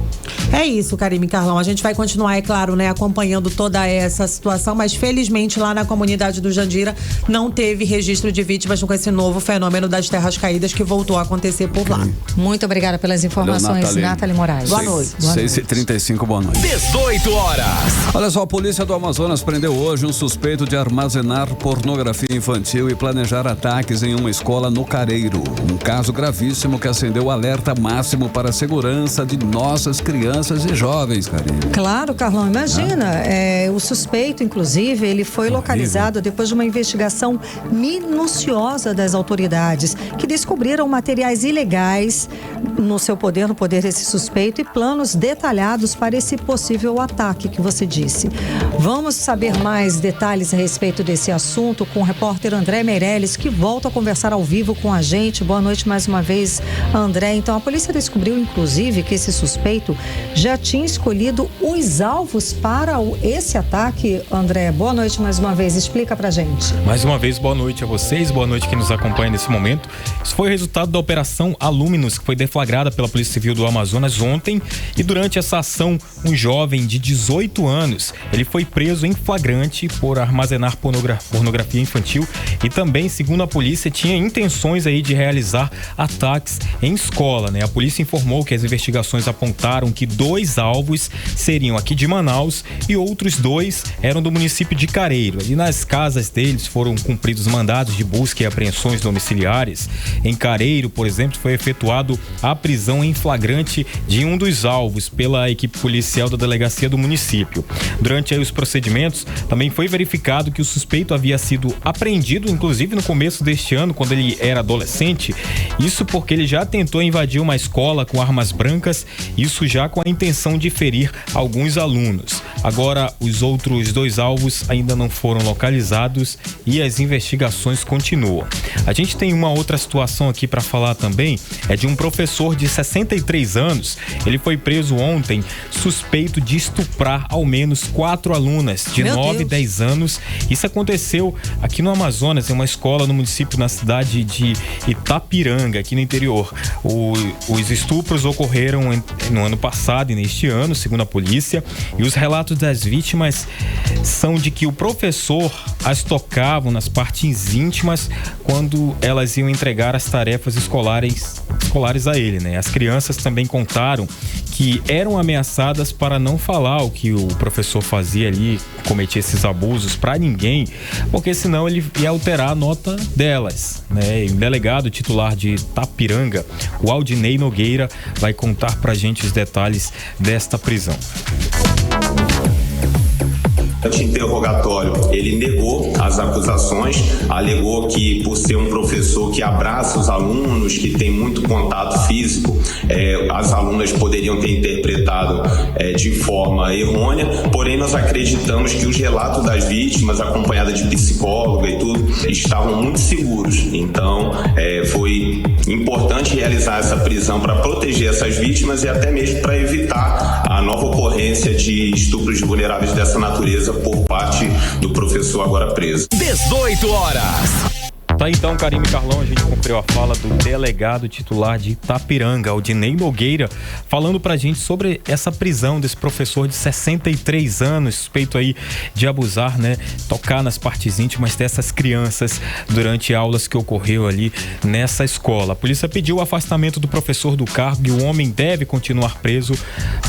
É isso, Karine, Carlão. A gente vai continuar, é claro, né, acompanhando toda essa situação, mas felizmente lá na comunidade do Jandira não teve registro de vítimas com esse novo fenômeno das terras caídas que voltou a acontecer por lá. Muito obrigada pelas informações, Nathalie Moraes. Boa noite. 6h35, boa noite. 18 horas. Olha só, a polícia do Amazonas prendeu hoje um suspeito de armazenar pornografia infantil e planejar ataques em uma escola no Careiro. Um caso gravíssimo que acendeu o alerta máximo para a segurança de nossas crianças e jovens, Karine. Claro, Carlão, imagina, o suspeito, inclusive, ele foi localizado depois de uma investigação minuciosa das autoridades, que descobriram materiais ilegais no seu poder, no poder desse suspeito, e planos detalhados para esse possível ataque que você disse. Vamos saber mais detalhes a respeito desse assunto com o repórter André Meirelles, que volta a conversar ao vivo com a gente. Boa noite mais uma vez, André. Então, a polícia descobriu, inclusive, que esse suspeito já tinha escolhido os alvos para esse ataque. André, boa noite mais uma vez. Explica pra gente. Mais uma vez, boa noite a vocês, boa noite quem nos acompanha nesse momento. Isso foi o resultado da Operação Aluminus, que foi deflagrada pela Polícia Civil do Amazonas ontem, e durante essa ação, um jovem de 18 anos, ele foi preso em flagrante por armazenar pornografia infantil e também, segundo a polícia, tinha intenções aí de realizar ataques em escola, né? A polícia informou que as investigações apontaram que 2 alvos seriam aqui de Manaus e outros 2 eram do município de Careiro. E nas casas deles foram cumpridos mandados de busca e apreensões domiciliares. Em Careiro, por exemplo, foi efetuado a prisão em flagrante de um dos alvos pela equipe policial da delegacia do município. Durante aí os procedimentos, também foi verificado que o suspeito havia sido apreendido, inclusive no começo deste ano, quando ele era adolescente. Isso porque ele já tentou invadir uma escola com armas brancas, isso já com a intenção de ferir alguns alunos. Agora, os outros 2 alvos ainda não foram localizados e as investigações continuam. A gente tem uma outra situação aqui para falar também, é de um professor de 63 anos. Ele foi preso ontem, suspeito de estuprar ao menos 4 alunas de 9 e 10 anos. Isso aconteceu aqui no Amazonas, em uma escola no município, na cidade de Itapiranga, aqui no interior. Os estupros ocorreram no ano passado e neste ano, segundo a polícia, e os relatos das vítimas são de que o professor as tocava nas partes íntimas quando elas iam entregar as tarefas escolares a ele, né? As crianças também contaram que eram ameaçadas para não falar o que o professor fazia ali, cometia esses abusos para ninguém, porque senão ele ia alterar a nota delas, né? E o delegado titular de Itapiranga, o Aldinei Nogueira, vai contar pra gente os detalhes desta prisão. Durante o interrogatório, ele negou as acusações, alegou que, por ser um professor que abraça os alunos, que tem muito contato físico, as alunas poderiam ter interpretado de forma errônea, porém nós acreditamos que os relatos das vítimas, acompanhada de psicóloga e tudo, estavam muito seguros. Então, foi importante realizar essa prisão para proteger essas vítimas e até mesmo para evitar a nova ocorrência de estupros vulneráveis dessa natureza por parte do professor agora preso. 18 horas. Tá, então, Karime e Carlão, a gente cumpriu a fala do delegado titular de Itapiranga, Aldinei Nogueira, falando pra gente sobre essa prisão desse professor de 63 anos, suspeito aí de abusar, né, tocar nas partes íntimas dessas crianças durante aulas que ocorreu ali nessa escola. A polícia pediu o afastamento do professor do cargo e o homem deve continuar preso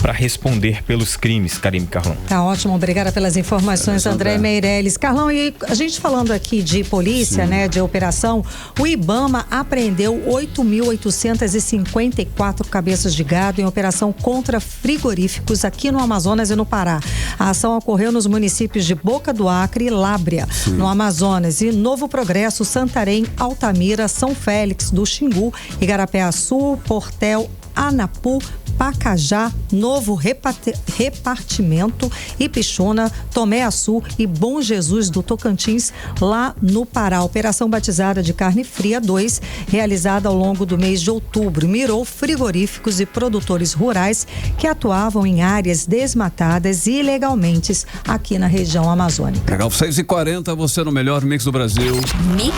para responder pelos crimes. Karime e Carlão. Tá ótimo, obrigada pelas informações, André Meirelles. Carlão, e a gente falando aqui de polícia, né, de operação, o IBAMA apreendeu 8.854 cabeças de gado em operação contra frigoríficos aqui no Amazonas e no Pará. A ação ocorreu nos municípios de Boca do Acre e Lábrea, no Amazonas, e Novo Progresso, Santarém, Altamira, São Félix do Xingu, Igarapé-Açu, Portel, Anapu, Pacajá, Novo Repartimento, Ipixuna, Tomé-Açu e Bom Jesus do Tocantins, lá no Pará. Operação batizada de Carne Fria 2, realizada ao longo do mês de outubro, mirou frigoríficos e produtores rurais que atuavam em áreas desmatadas ilegalmente aqui na região amazônica. Legal, 6h40, você no melhor mix do Brasil. Mix.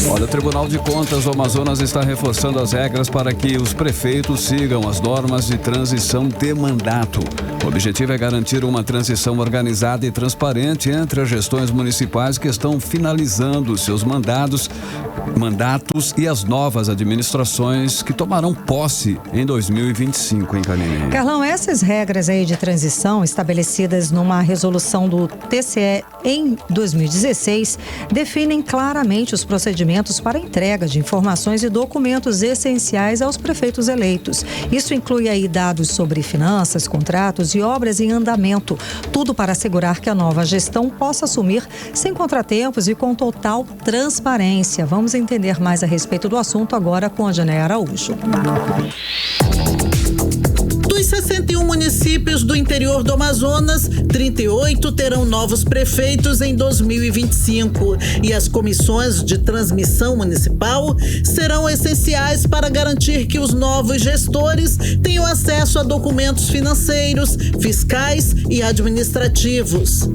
Olha, o Tribunal de Contas do Amazonas está reforçando as regras para que os prefeitos sigam as normas de transição de mandato. O objetivo é garantir uma transição organizada e transparente entre as gestões municipais que estão finalizando seus mandatos e as novas administrações que tomarão posse em 2025, hein, Karine? Carlão, essas regras aí de transição estabelecidas numa resolução do TCE em 2016 definem claramente os procedimentos para entrega de informações e documentos essenciais aos prefeitos eleitos. Isso inclui aí dados sobre finanças, contratos e obras em andamento, tudo para assegurar que a nova gestão possa assumir sem contratempos e com total transparência. Vamos entender mais a respeito do assunto agora com a Jané Araújo. Dos 61 municípios do interior do Amazonas, 38 terão novos prefeitos em 2025 e as comissões de transmissão municipal serão essenciais para garantir que os novos gestores tenham acesso a documentos financeiros, fiscais e administrativos.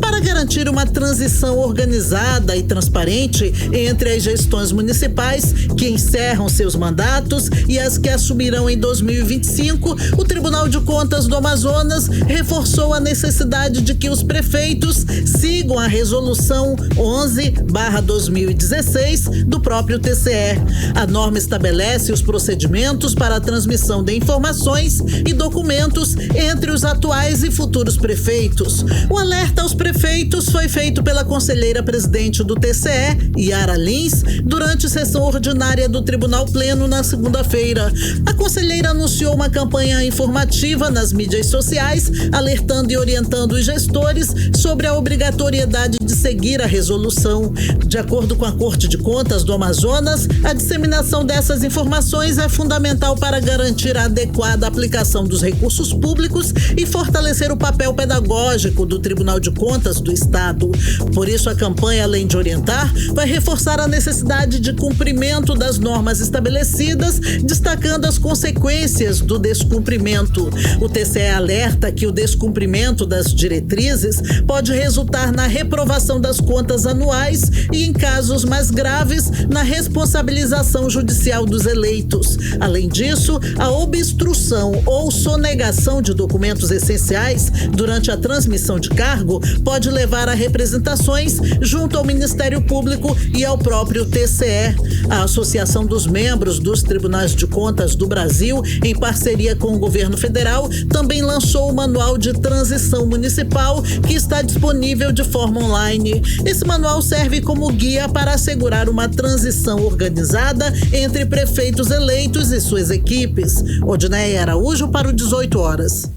Para garantir uma transição organizada e transparente entre as gestões municipais que encerram seus mandatos e as que assumirão em 2025, o Tribunal de Contas do Amazonas reforçou a necessidade de que os prefeitos sigam a Resolução 11/2016 do próprio TCE. A norma estabelece os procedimentos para a transmissão de informações e documentos entre os atuais e futuros prefeitos. O alerta aos prefeitos foi feito pela conselheira-presidente do TCE, Yara Lins, durante sessão ordinária do Tribunal Pleno na segunda-feira. A conselheira anunciou uma campanha informativa nas mídias sociais, alertando e orientando os gestores sobre a obrigatoriedade de seguir a resolução. De acordo com a Corte de Contas do Amazonas, a disseminação dessas informações é fundamental para garantir a adequada aplicação dos recursos públicos e fortalecer o papel pedagógico do Tribunal de Contas do Estado. Por isso, a campanha, além de orientar, vai reforçar a necessidade de cumprimento das normas estabelecidas, destacando as consequências do descumprimento. O TCE alerta que o descumprimento das diretrizes pode resultar na reprovação das contas anuais e, em casos mais graves, na responsabilização judicial dos eleitos. Além disso, a obstrução ou sonegação de documentos essenciais durante a transmissão de cargo pode levar a representações junto ao Ministério Público e ao próprio TCE. A Associação dos Membros dos Tribunais de Contas do Brasil, em parceria com o governo federal, também lançou o Manual de Transição Municipal, que está disponível de forma online. Esse manual serve como guia para assegurar uma transição organizada entre prefeitos eleitos e suas equipes. Odneia Araújo para o 18 horas.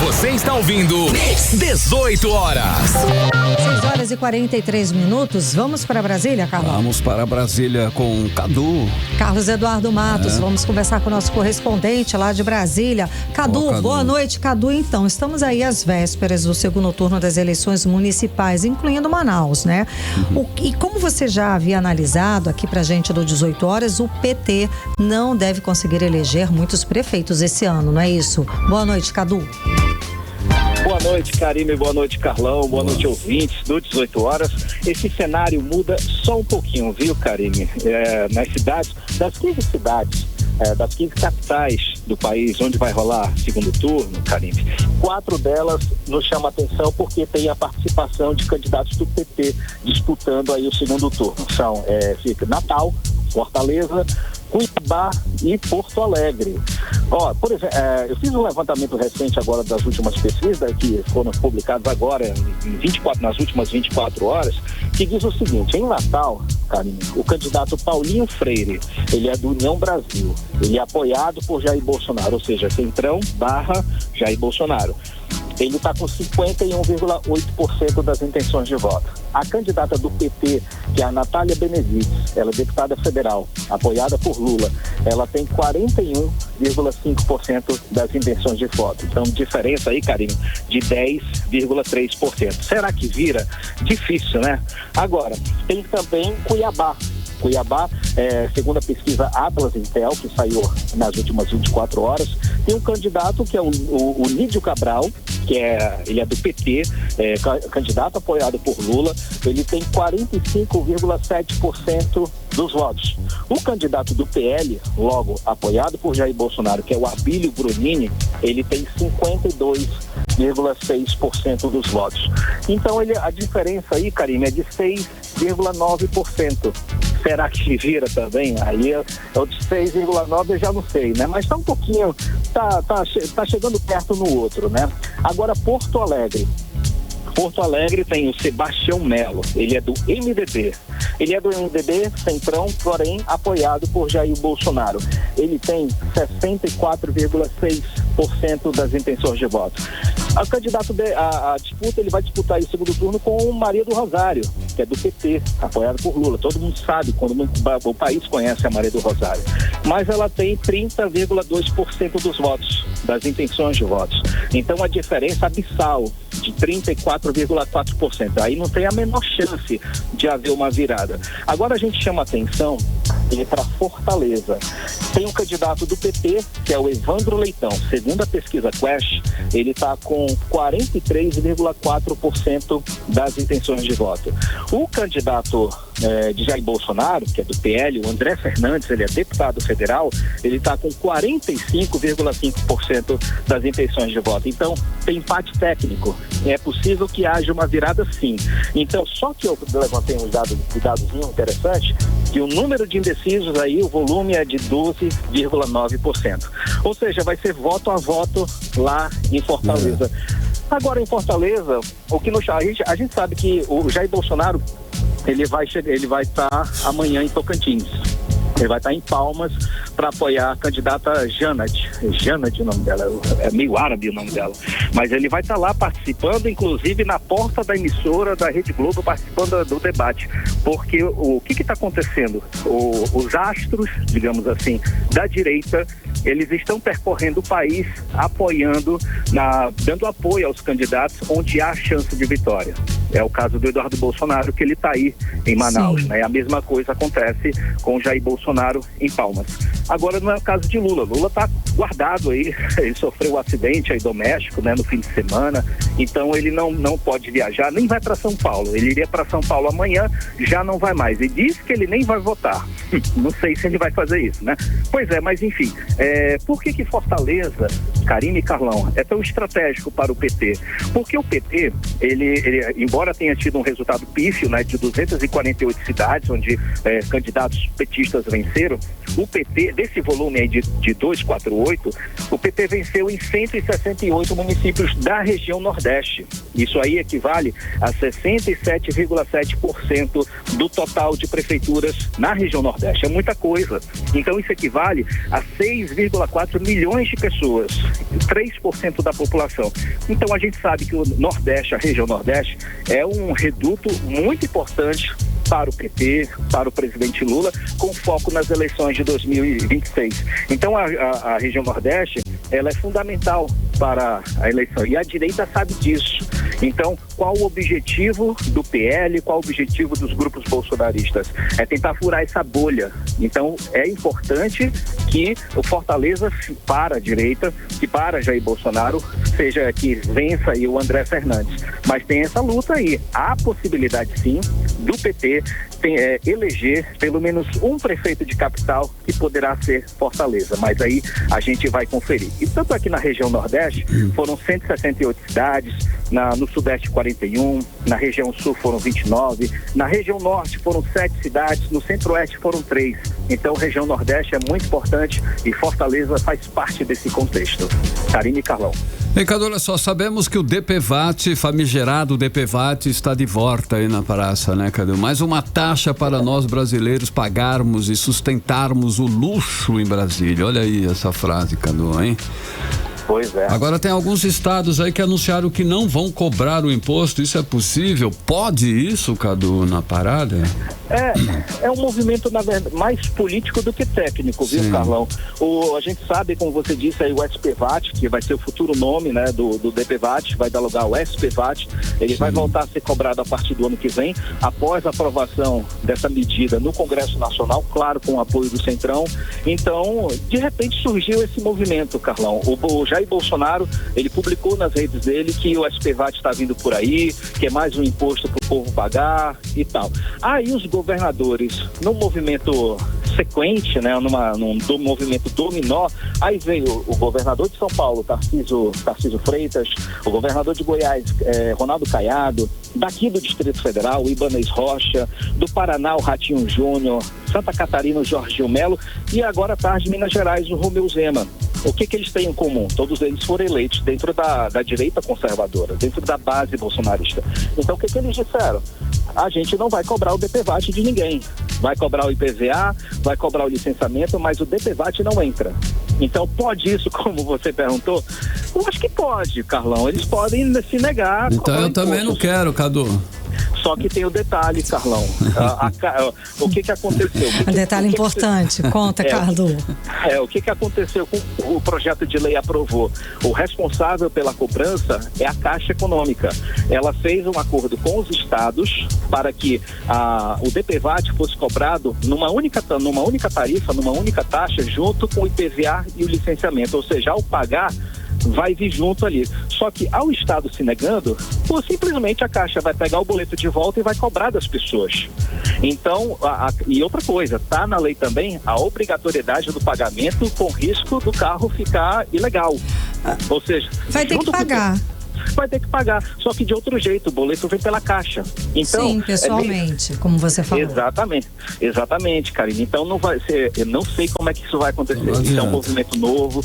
Você está ouvindo 18 horas. 6h43. Vamos para Brasília, Carlos? Vamos para Brasília com Cadu. Carlos Eduardo Matos. Vamos conversar com o nosso correspondente lá de Brasília. Cadu, boa noite, Cadu. Então, estamos aí às vésperas do segundo turno das eleições municipais, incluindo Manaus, né? E como você já havia analisado aqui pra gente do 18 horas, o PT não deve conseguir eleger muitos prefeitos esse ano, não é isso? Boa noite, Cadu. Boa noite, Karime, boa noite, Carlão, boa noite, ouvintes do 18 horas. Esse cenário muda só um pouquinho, viu, Karime? Nas cidades, das 15 cidades, das 15 capitais do país onde vai rolar segundo turno, Karime, 4 delas nos chamam a atenção porque tem a participação de candidatos do PT disputando aí o segundo turno. São fica Natal, Fortaleza, Cuiabá e Porto Alegre. Por exemplo, eu fiz um levantamento recente agora das últimas pesquisas que foram publicadas agora nas últimas 24 horas, que diz o seguinte: em Natal, Karine, o candidato Paulinho Freire, ele é do União Brasil, ele é apoiado por Jair Bolsonaro, ou seja, Centrão / Jair Bolsonaro. Ele está com 51,8% das intenções de voto. A candidata do PT, que é a Natália Benevides, ela é deputada federal, apoiada por Lula, ela tem 41,5% das intenções de voto. Então, diferença aí, Karine, de 10,3%. Será que vira? Difícil, né? Agora, tem também Cuiabá. Cuiabá, segundo a pesquisa Atlas Intel, que saiu nas últimas 24 horas, tem um candidato que é o Lídio Cabral, que ele é do PT, candidato apoiado por Lula, ele tem 45,7% dos votos. O candidato do PL, logo apoiado por Jair Bolsonaro, que é o Abílio Brunini, ele tem 52,6% dos votos. Então a diferença aí, Karine, é de 6,9%. Será que vira também? Aí o de 6,9 eu já não sei, né? Mas tá um pouquinho, tá chegando perto no outro, né? Agora, Porto Alegre tem o Sebastião Melo, ele é do MDB. Ele é do MDB, Centrão, porém apoiado por Jair Bolsonaro. Ele tem 64,6% das intenções de voto. A disputa, ele vai disputar o segundo turno com Maria do Rosário, que é do PT, apoiado por Lula. Todo mundo sabe, o país conhece a Maria do Rosário. Mas ela tem 30,2% dos votos, das intenções de votos. Então a diferença abissal de 34,4%. Aí não tem a menor chance de haver uma virada. Agora a gente chama atenção para Fortaleza. Tem um candidato do PT, que é o Evandro Leitão. Segundo a pesquisa Quest, ele está com 43,4% das intenções de voto. O candidato de Jair Bolsonaro, que é do PL, o André Fernandes, ele é deputado federal, ele está com 45,5% das intenções de voto. Então, tem empate técnico. É possível que haja uma virada, sim. Então, só que eu levantei um dadozinho interessante, que o número de indecisos aí, o volume é de 12,9%. Ou seja, vai ser voto a voto lá em Fortaleza. Agora, em Fortaleza, o que a gente sabe que o Jair Bolsonaro, ele vai estar amanhã em Tocantins. Ele vai estar em Palmas para apoiar a candidata Janad o nome dela, é meio árabe o nome dela, mas ele vai estar lá participando, inclusive na porta da emissora da Rede Globo, participando do debate, porque o que está acontecendo? Os astros, digamos assim, da direita, eles estão percorrendo o país apoiando, dando apoio aos candidatos onde há chance de vitória. É o caso do Eduardo Bolsonaro, que ele está aí em Manaus, né? A mesma coisa acontece com o Jair Bolsonaro em Palmas. Agora não é o caso de Lula. Lula está guardado aí, ele sofreu um acidente aí doméstico, né, no fim de semana, então ele não pode viajar, nem vai para São Paulo. Ele iria para São Paulo amanhã, já não vai mais. E diz que ele nem vai votar. Não sei se ele vai fazer isso, né? Pois é, mas enfim, por que Fortaleza, Karine e Carlão, é tão estratégico para o PT? Porque o PT, ele embora tenha tido um resultado pífio, né, de 248 cidades, onde candidatos petistas venceram, o PT, desse volume aí de 248, o PT venceu em 168 municípios da região Nordeste. Isso aí equivale a 67,7% do total de prefeituras na região Nordeste. É muita coisa. Então isso equivale a 6,4 milhões de pessoas, 3% da população. Então a gente sabe que o Nordeste, a região Nordeste, é um reduto muito importante para o PT, para o presidente Lula, com foco nas eleições de 2026. Então a região Nordeste, ela é fundamental para a eleição e a direita sabe disso. Então, qual o objetivo do PL, qual o objetivo dos grupos bolsonaristas? É tentar furar essa bolha. Então, é importante que o Fortaleza para a direita, que para Jair Bolsonaro, seja que vença aí o André Fernandes. Mas tem essa luta aí. Há possibilidade, sim, do PT eleger pelo menos um prefeito de capital que poderá ser Fortaleza, mas aí a gente vai conferir. E tanto aqui na região Nordeste foram 168 cidades, no Sudeste 41, na região Sul foram 29, na região Norte foram 7 cidades, no Centro-Oeste foram 3. Então, a região Nordeste é muito importante e Fortaleza faz parte desse contexto. Karine e Carlão. Ricardo, olha só, sabemos que o DPVAT, famigerado DPVAT, está de volta aí na praça, né, Cadu? Mais uma taxa para nós brasileiros pagarmos e sustentarmos o luxo em Brasília. Olha aí essa frase, Cadu, hein? Pois é. Agora tem alguns estados aí que anunciaram que não vão cobrar o imposto. Isso é possível? Pode isso, Cadu, na parada? É um movimento, na verdade, mais político do que técnico, viu, Carlão? A gente sabe, como você disse aí, o SPVAT, que vai ser o futuro nome, né, do DPVAT, vai dar lugar ao SPVAT. Ele vai voltar a ser cobrado a partir do ano que vem, após a aprovação dessa medida no Congresso Nacional, claro, com o apoio do Centrão. Então, de repente surgiu esse movimento, Carlão. O Jair Bolsonaro, ele publicou nas redes dele que o SPVAT está vindo por aí, que é mais um imposto para o povo pagar e tal. Aí os governadores, num movimento sequente, né, num movimento dominó, aí veio o governador de São Paulo, Tarcísio Freitas, o governador de Goiás, Ronaldo Caiado, daqui do Distrito Federal, o Ibanez Rocha, do Paraná, o Ratinho Júnior, Santa Catarina, o Jorginho Melo, e agora à tarde, Minas Gerais, o Romeu Zema. O que eles têm em comum? Todos eles foram eleitos dentro da direita conservadora, dentro da base bolsonarista. Então, o que eles disseram? A gente não vai cobrar o DPVAT de ninguém. Vai cobrar o IPVA, vai cobrar o licenciamento, mas o DPVAT não entra. Então, pode isso, como você perguntou? Eu acho que pode, Carlão. Eles podem se negar. Então, eu também não quero, Cadu. Só que tem o detalhe, Carlão. O que aconteceu? Detalhe importante. Conta, Carlos. O que aconteceu com o projeto de lei aprovou? O responsável pela cobrança é a Caixa Econômica. Ela fez um acordo com os estados para que o DPVAT fosse cobrado numa única tarifa, numa única taxa, junto com o IPVA e o licenciamento. Ou seja, ao pagar, vai vir junto ali. Só que ao Estado se negando, simplesmente a Caixa vai pegar o boleto de volta e vai cobrar das pessoas. Então, e outra coisa, tá na lei também a obrigatoriedade do pagamento com risco do carro ficar ilegal. Ou seja, vai ter que pagar. Vai ter que pagar, só que de outro jeito, o boleto vem pela Caixa. Então, sim, pessoalmente, como você falou. Exatamente, Karine. Então não vai ser, eu não sei como é que isso vai acontecer. Isso é um movimento novo,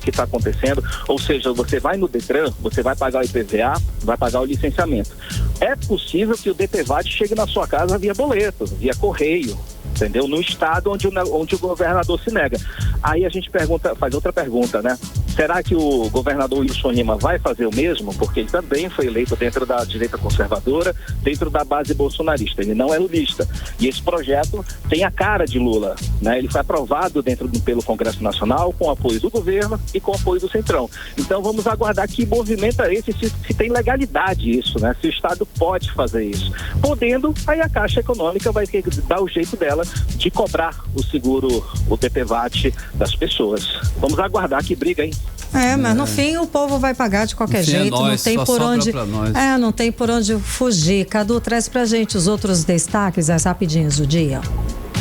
que está acontecendo. Ou seja, você vai no Detran, você vai pagar o IPVA, vai pagar o licenciamento. É possível que o DPVAT chegue na sua casa via boleto, via correio. Entendeu? No estado onde o governador se nega. Aí a gente faz outra pergunta, né? Será que o governador Wilson Lima vai fazer o mesmo? Porque ele também foi eleito dentro da direita conservadora, dentro da base bolsonarista. Ele não é lulista. E esse projeto tem a cara de Lula, né? Ele foi aprovado pelo Congresso Nacional, com apoio do governo e com apoio do Centrão. Então vamos aguardar que movimento é esse, se tem legalidade isso, né? Se o Estado pode fazer isso. Podendo, aí a Caixa Econômica vai ter que dar o jeito dela de cobrar o seguro, o DPVAT das pessoas. Vamos aguardar, que briga, hein? Mas no fim o povo vai pagar de qualquer jeito, não tem por onde. Não tem por onde fugir. Cadu, traz pra gente os outros destaques, as rapidinhas do dia.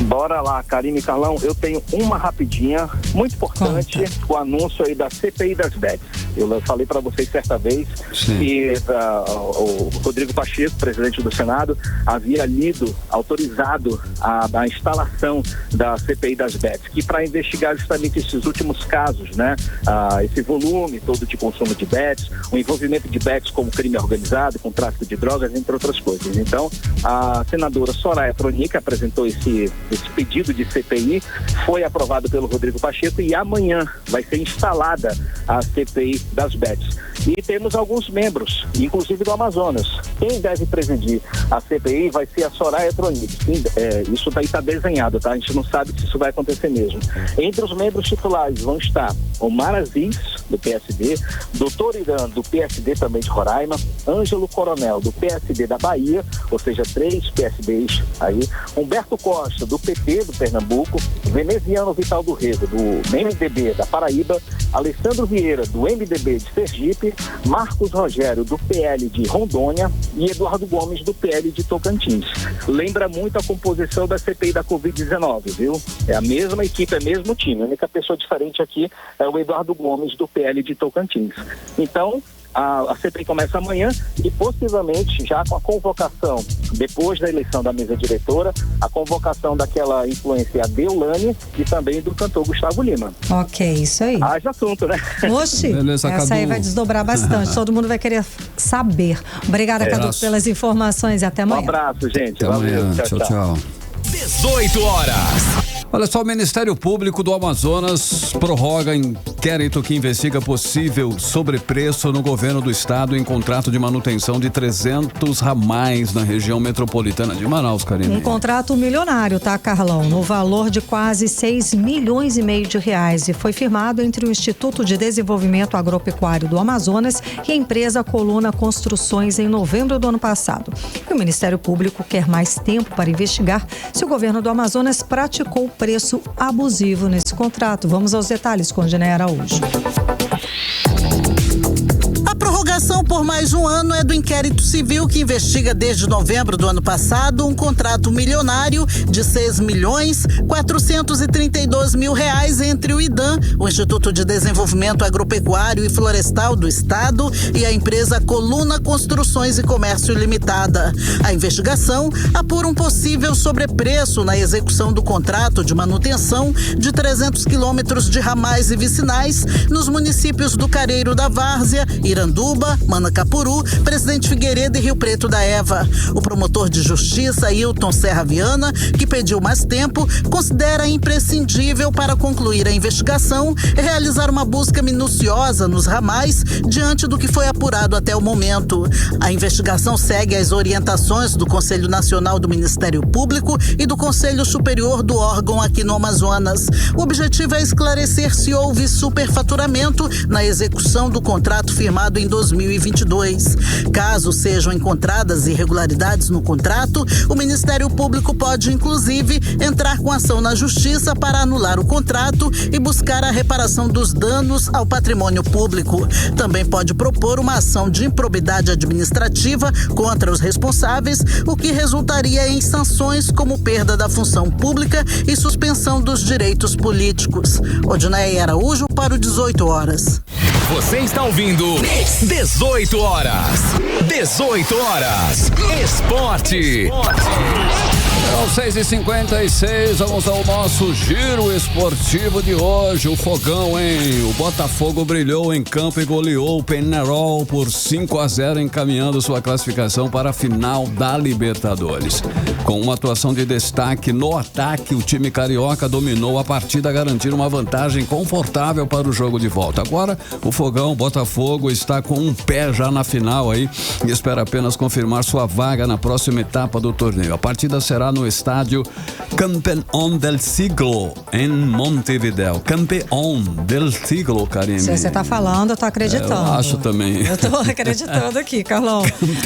Bora lá, Karine e Carlão, eu tenho uma rapidinha, muito importante, o anúncio aí da CPI das bets. Eu falei para vocês certa vez que o Rodrigo Pacheco, presidente do Senado, havia autorizado a instalação da CPI das bets, que para investigar justamente esses últimos casos, né? Esse volume todo de consumo de bets, o envolvimento de bets como crime organizado, com tráfico de drogas, entre outras coisas. Então, a senadora Soraya Tronic apresentou esse pedido de CPI, foi aprovado pelo Rodrigo Pacheco e amanhã vai ser instalada a CPI das bets. E temos alguns membros, inclusive do Amazonas. Quem deve presidir a CPI vai ser a Soraya Tronic. Isso daí está desenhado, tá? A gente não sabe se isso vai acontecer mesmo. Entre os membros titulares vão estar Omar Aziz, do PSD, Doutor Irã, do PSD também de Roraima, Ângelo Coronel, do PSD da Bahia, ou seja, 3 PSDs aí, Humberto Costa, do PP do Pernambuco, Veneziano Vital do Rego, do MDB da Paraíba, Alessandro Vieira, do MDB de Sergipe, Marcos Rogério, do PL de Rondônia e Eduardo Gomes, do PL de Tocantins. Lembra muito a composição da CPI da Covid-19, viu? É a mesma equipe, é o mesmo time. A única pessoa diferente aqui é o Eduardo Gomes, do PL de Tocantins. Então, a CPI começa amanhã e possivelmente já com a convocação, depois da eleição da mesa diretora, a convocação daquela influência Deolane e também do cantor Gustavo Lima. Ok, isso aí. Haja assunto, né? Oxi, beleza, essa Cadu. aí vai desdobrar bastante. Todo mundo vai querer saber. Obrigada, Cadu, pelas informações e até amanhã. Um abraço, gente. Até amanhã. Tchau. 18 horas. Olha só, o Ministério Público do Amazonas prorroga inquérito que investiga possível sobrepreço no governo do estado em contrato de manutenção de 300 ramais na região metropolitana de Manaus, Karine. Um contrato milionário, tá, Carlão? No valor de quase 6,5 milhões de reais e foi firmado entre o Instituto de Desenvolvimento Agropecuário do Amazonas e a empresa Coluna Construções em novembro do ano passado. E o Ministério Público quer mais tempo para investigar se o governo do Amazonas praticou preço abusivo nesse contrato. Vamos aos detalhes com Diné Araújo. A prorrogação por mais um ano é do inquérito civil que investiga desde novembro do ano passado um contrato milionário de 6.432.000 reais entre o IDAM, o Instituto de Desenvolvimento Agropecuário e Florestal do Estado, e a empresa Coluna Construções e Comércio Limitada. A investigação apura um possível sobrepreço na execução do contrato de manutenção de 300 quilômetros de ramais e vicinais nos municípios do Careiro da Várzea, Iranduba, Manacapuru, Presidente Figueiredo e Rio Preto da Eva. O promotor de justiça, Hilton Serra Viana, que pediu mais tempo, considera imprescindível para concluir a investigação realizar uma busca minuciosa nos ramais diante do que foi apurado até o momento. A investigação segue as orientações do Conselho Nacional do Ministério Público e do Conselho Superior do órgão aqui no Amazonas. O objetivo é esclarecer se houve superfaturamento na execução do contrato firmado em 2022. Caso sejam encontradas irregularidades no contrato, o Ministério Público pode, inclusive, entrar com ação na Justiça para anular o contrato e buscar a reparação dos danos ao patrimônio público. Também pode propor uma ação de improbidade administrativa contra os responsáveis, o que resultaria em sanções como perda da função pública e suspensão dos direitos políticos. Odinei Araújo para o 18 horas. Você está ouvindo 18 horas. 18 horas. Esporte. São 6h56, vamos ao nosso giro esportivo de hoje. O Fogão, hein? O Botafogo brilhou em campo e goleou o Peñarol por 5-0, encaminhando sua classificação para a final da Libertadores. Com uma atuação de destaque no ataque, o time carioca dominou a partida, garantindo uma vantagem confortável para o jogo de volta. Agora, o Fogão, Botafogo, está com um pé já na final aí e espera apenas confirmar sua vaga na próxima etapa do torneio. A partida será no estádio Campeón del Siglo, em Montevideo. Campeón del Siglo, Karine. Se você tá falando, eu tô acreditando. Eu acho também. Eu tô acreditando aqui, Carlão.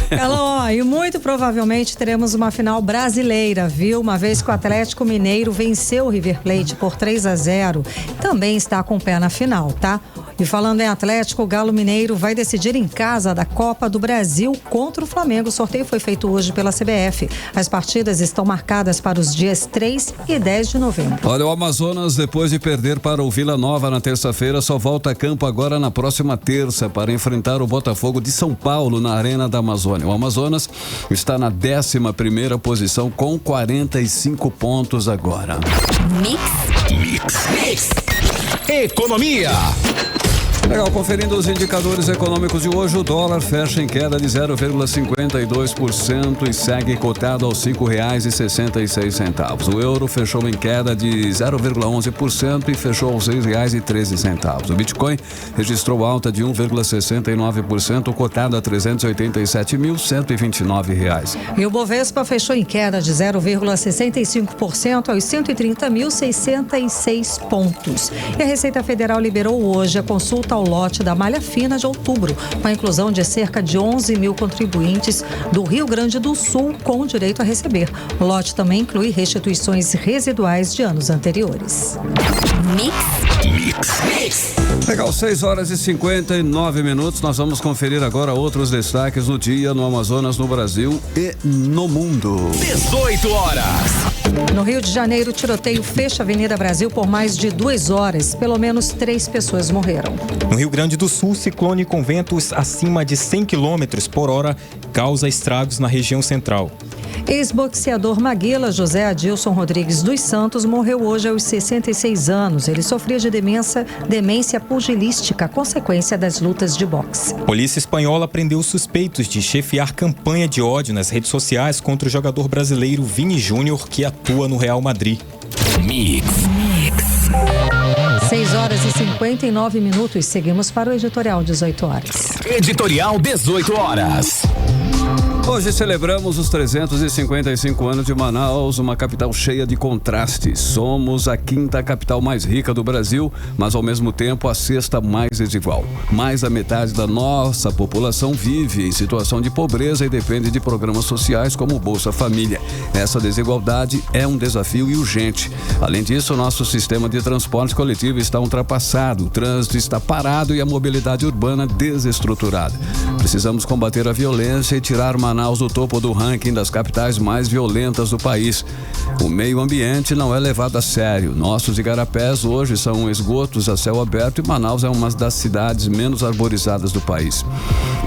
Carlão, e muito provavelmente teremos uma final brasileira, viu? Uma vez que o Atlético Mineiro venceu o River Plate por 3-0, também está com o pé na final, tá? E falando em Atlético, o Galo Mineiro vai decidir em casa da Copa do Brasil contra o Flamengo. O sorteio foi feito hoje pela CBF. As partidas estão marcadas para os dias 3 e 10 de novembro. Olha, o Amazonas, depois de perder para o Vila Nova na terça-feira, só volta a campo agora na próxima terça para enfrentar o Botafogo de São Paulo na Arena da Amazônia. O Amazonas está na 11ª posição com 45 pontos agora. Mix. Economia. Legal, conferindo os indicadores econômicos de hoje, o dólar fecha em queda de 0,52% e segue cotado aos R$ 5,66. O euro fechou em queda de 0,11% e fechou aos R$ 6,13. O Bitcoin registrou alta de 1,69%, cotado a R$ 387.129. E o Bovespa fechou em queda de 0,65% aos 130.066 pontos. E a Receita Federal liberou hoje a consulta ao lote da malha fina de outubro, com a inclusão de cerca de 11 mil contribuintes do Rio Grande do Sul com direito a receber. O lote também inclui restituições residuais de anos anteriores. Mix. Legal, 6h59. Nós vamos conferir agora outros destaques do dia no Amazonas, no Brasil e no mundo. 18 horas. No Rio de Janeiro, o tiroteio fecha a Avenida Brasil por mais de 2 horas. Pelo menos 3 pessoas morreram. No Rio Grande do Sul, ciclone com ventos acima de 100 km por hora causa estragos na região central. Ex-boxeador Maguila José Adilson Rodrigues dos Santos morreu hoje aos 66 anos. Ele sofria de demência pugilística, consequência das lutas de boxe. Polícia espanhola prendeu suspeitos de chefiar campanha de ódio nas redes sociais contra o jogador brasileiro Vini Júnior, que atua no Real Madrid. Mix. 6h59. Seguimos para o editorial 18 horas. Editorial 18 horas. Hoje celebramos os 355 anos de Manaus, uma capital cheia de contrastes. Somos a 5ª capital mais rica do Brasil, mas ao mesmo tempo a 6ª mais desigual. Mais da metade da nossa população vive em situação de pobreza e depende de programas sociais como o Bolsa Família. Essa desigualdade é um desafio e urgente. Além disso, o nosso sistema de transporte coletivo está ultrapassado, o trânsito está parado e a mobilidade urbana desestruturada. Precisamos combater a violência e tirar Manaus do topo do ranking das capitais mais violentas do país. O meio ambiente não é levado a sério. Nossos igarapés hoje são esgotos a céu aberto e Manaus é uma das cidades menos arborizadas do país.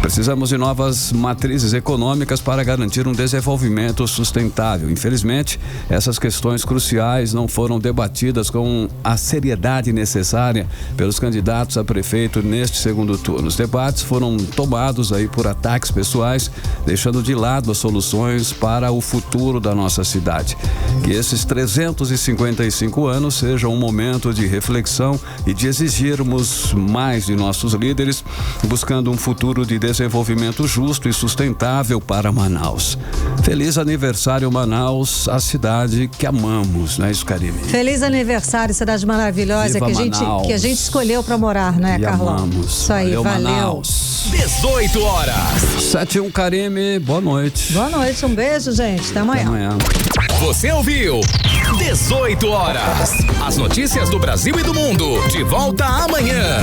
Precisamos de novas matrizes econômicas para garantir um desenvolvimento sustentável. Infelizmente, essas questões cruciais não foram debatidas com a seriedade necessária pelos candidatos a prefeito neste segundo turno. Os debates foram tomados aí por ataques pessoais, deixando de lado as soluções para o futuro da nossa cidade. Que esses 355 anos sejam um momento de reflexão e de exigirmos mais de nossos líderes, buscando um futuro de desenvolvimento justo e sustentável para Manaus. Feliz aniversário, Manaus, a cidade que amamos, não é isso, Karine? Feliz aniversário, cidade maravilhosa que a gente escolheu para morar, né, Carlão? Amamos. Isso aí, valeu. Manaus. 18 horas. 7-1, Karine, boa noite. Boa noite, um beijo, gente. Até amanhã. Até amanhã. Você ouviu 18 horas. As notícias do Brasil e do mundo. De volta amanhã.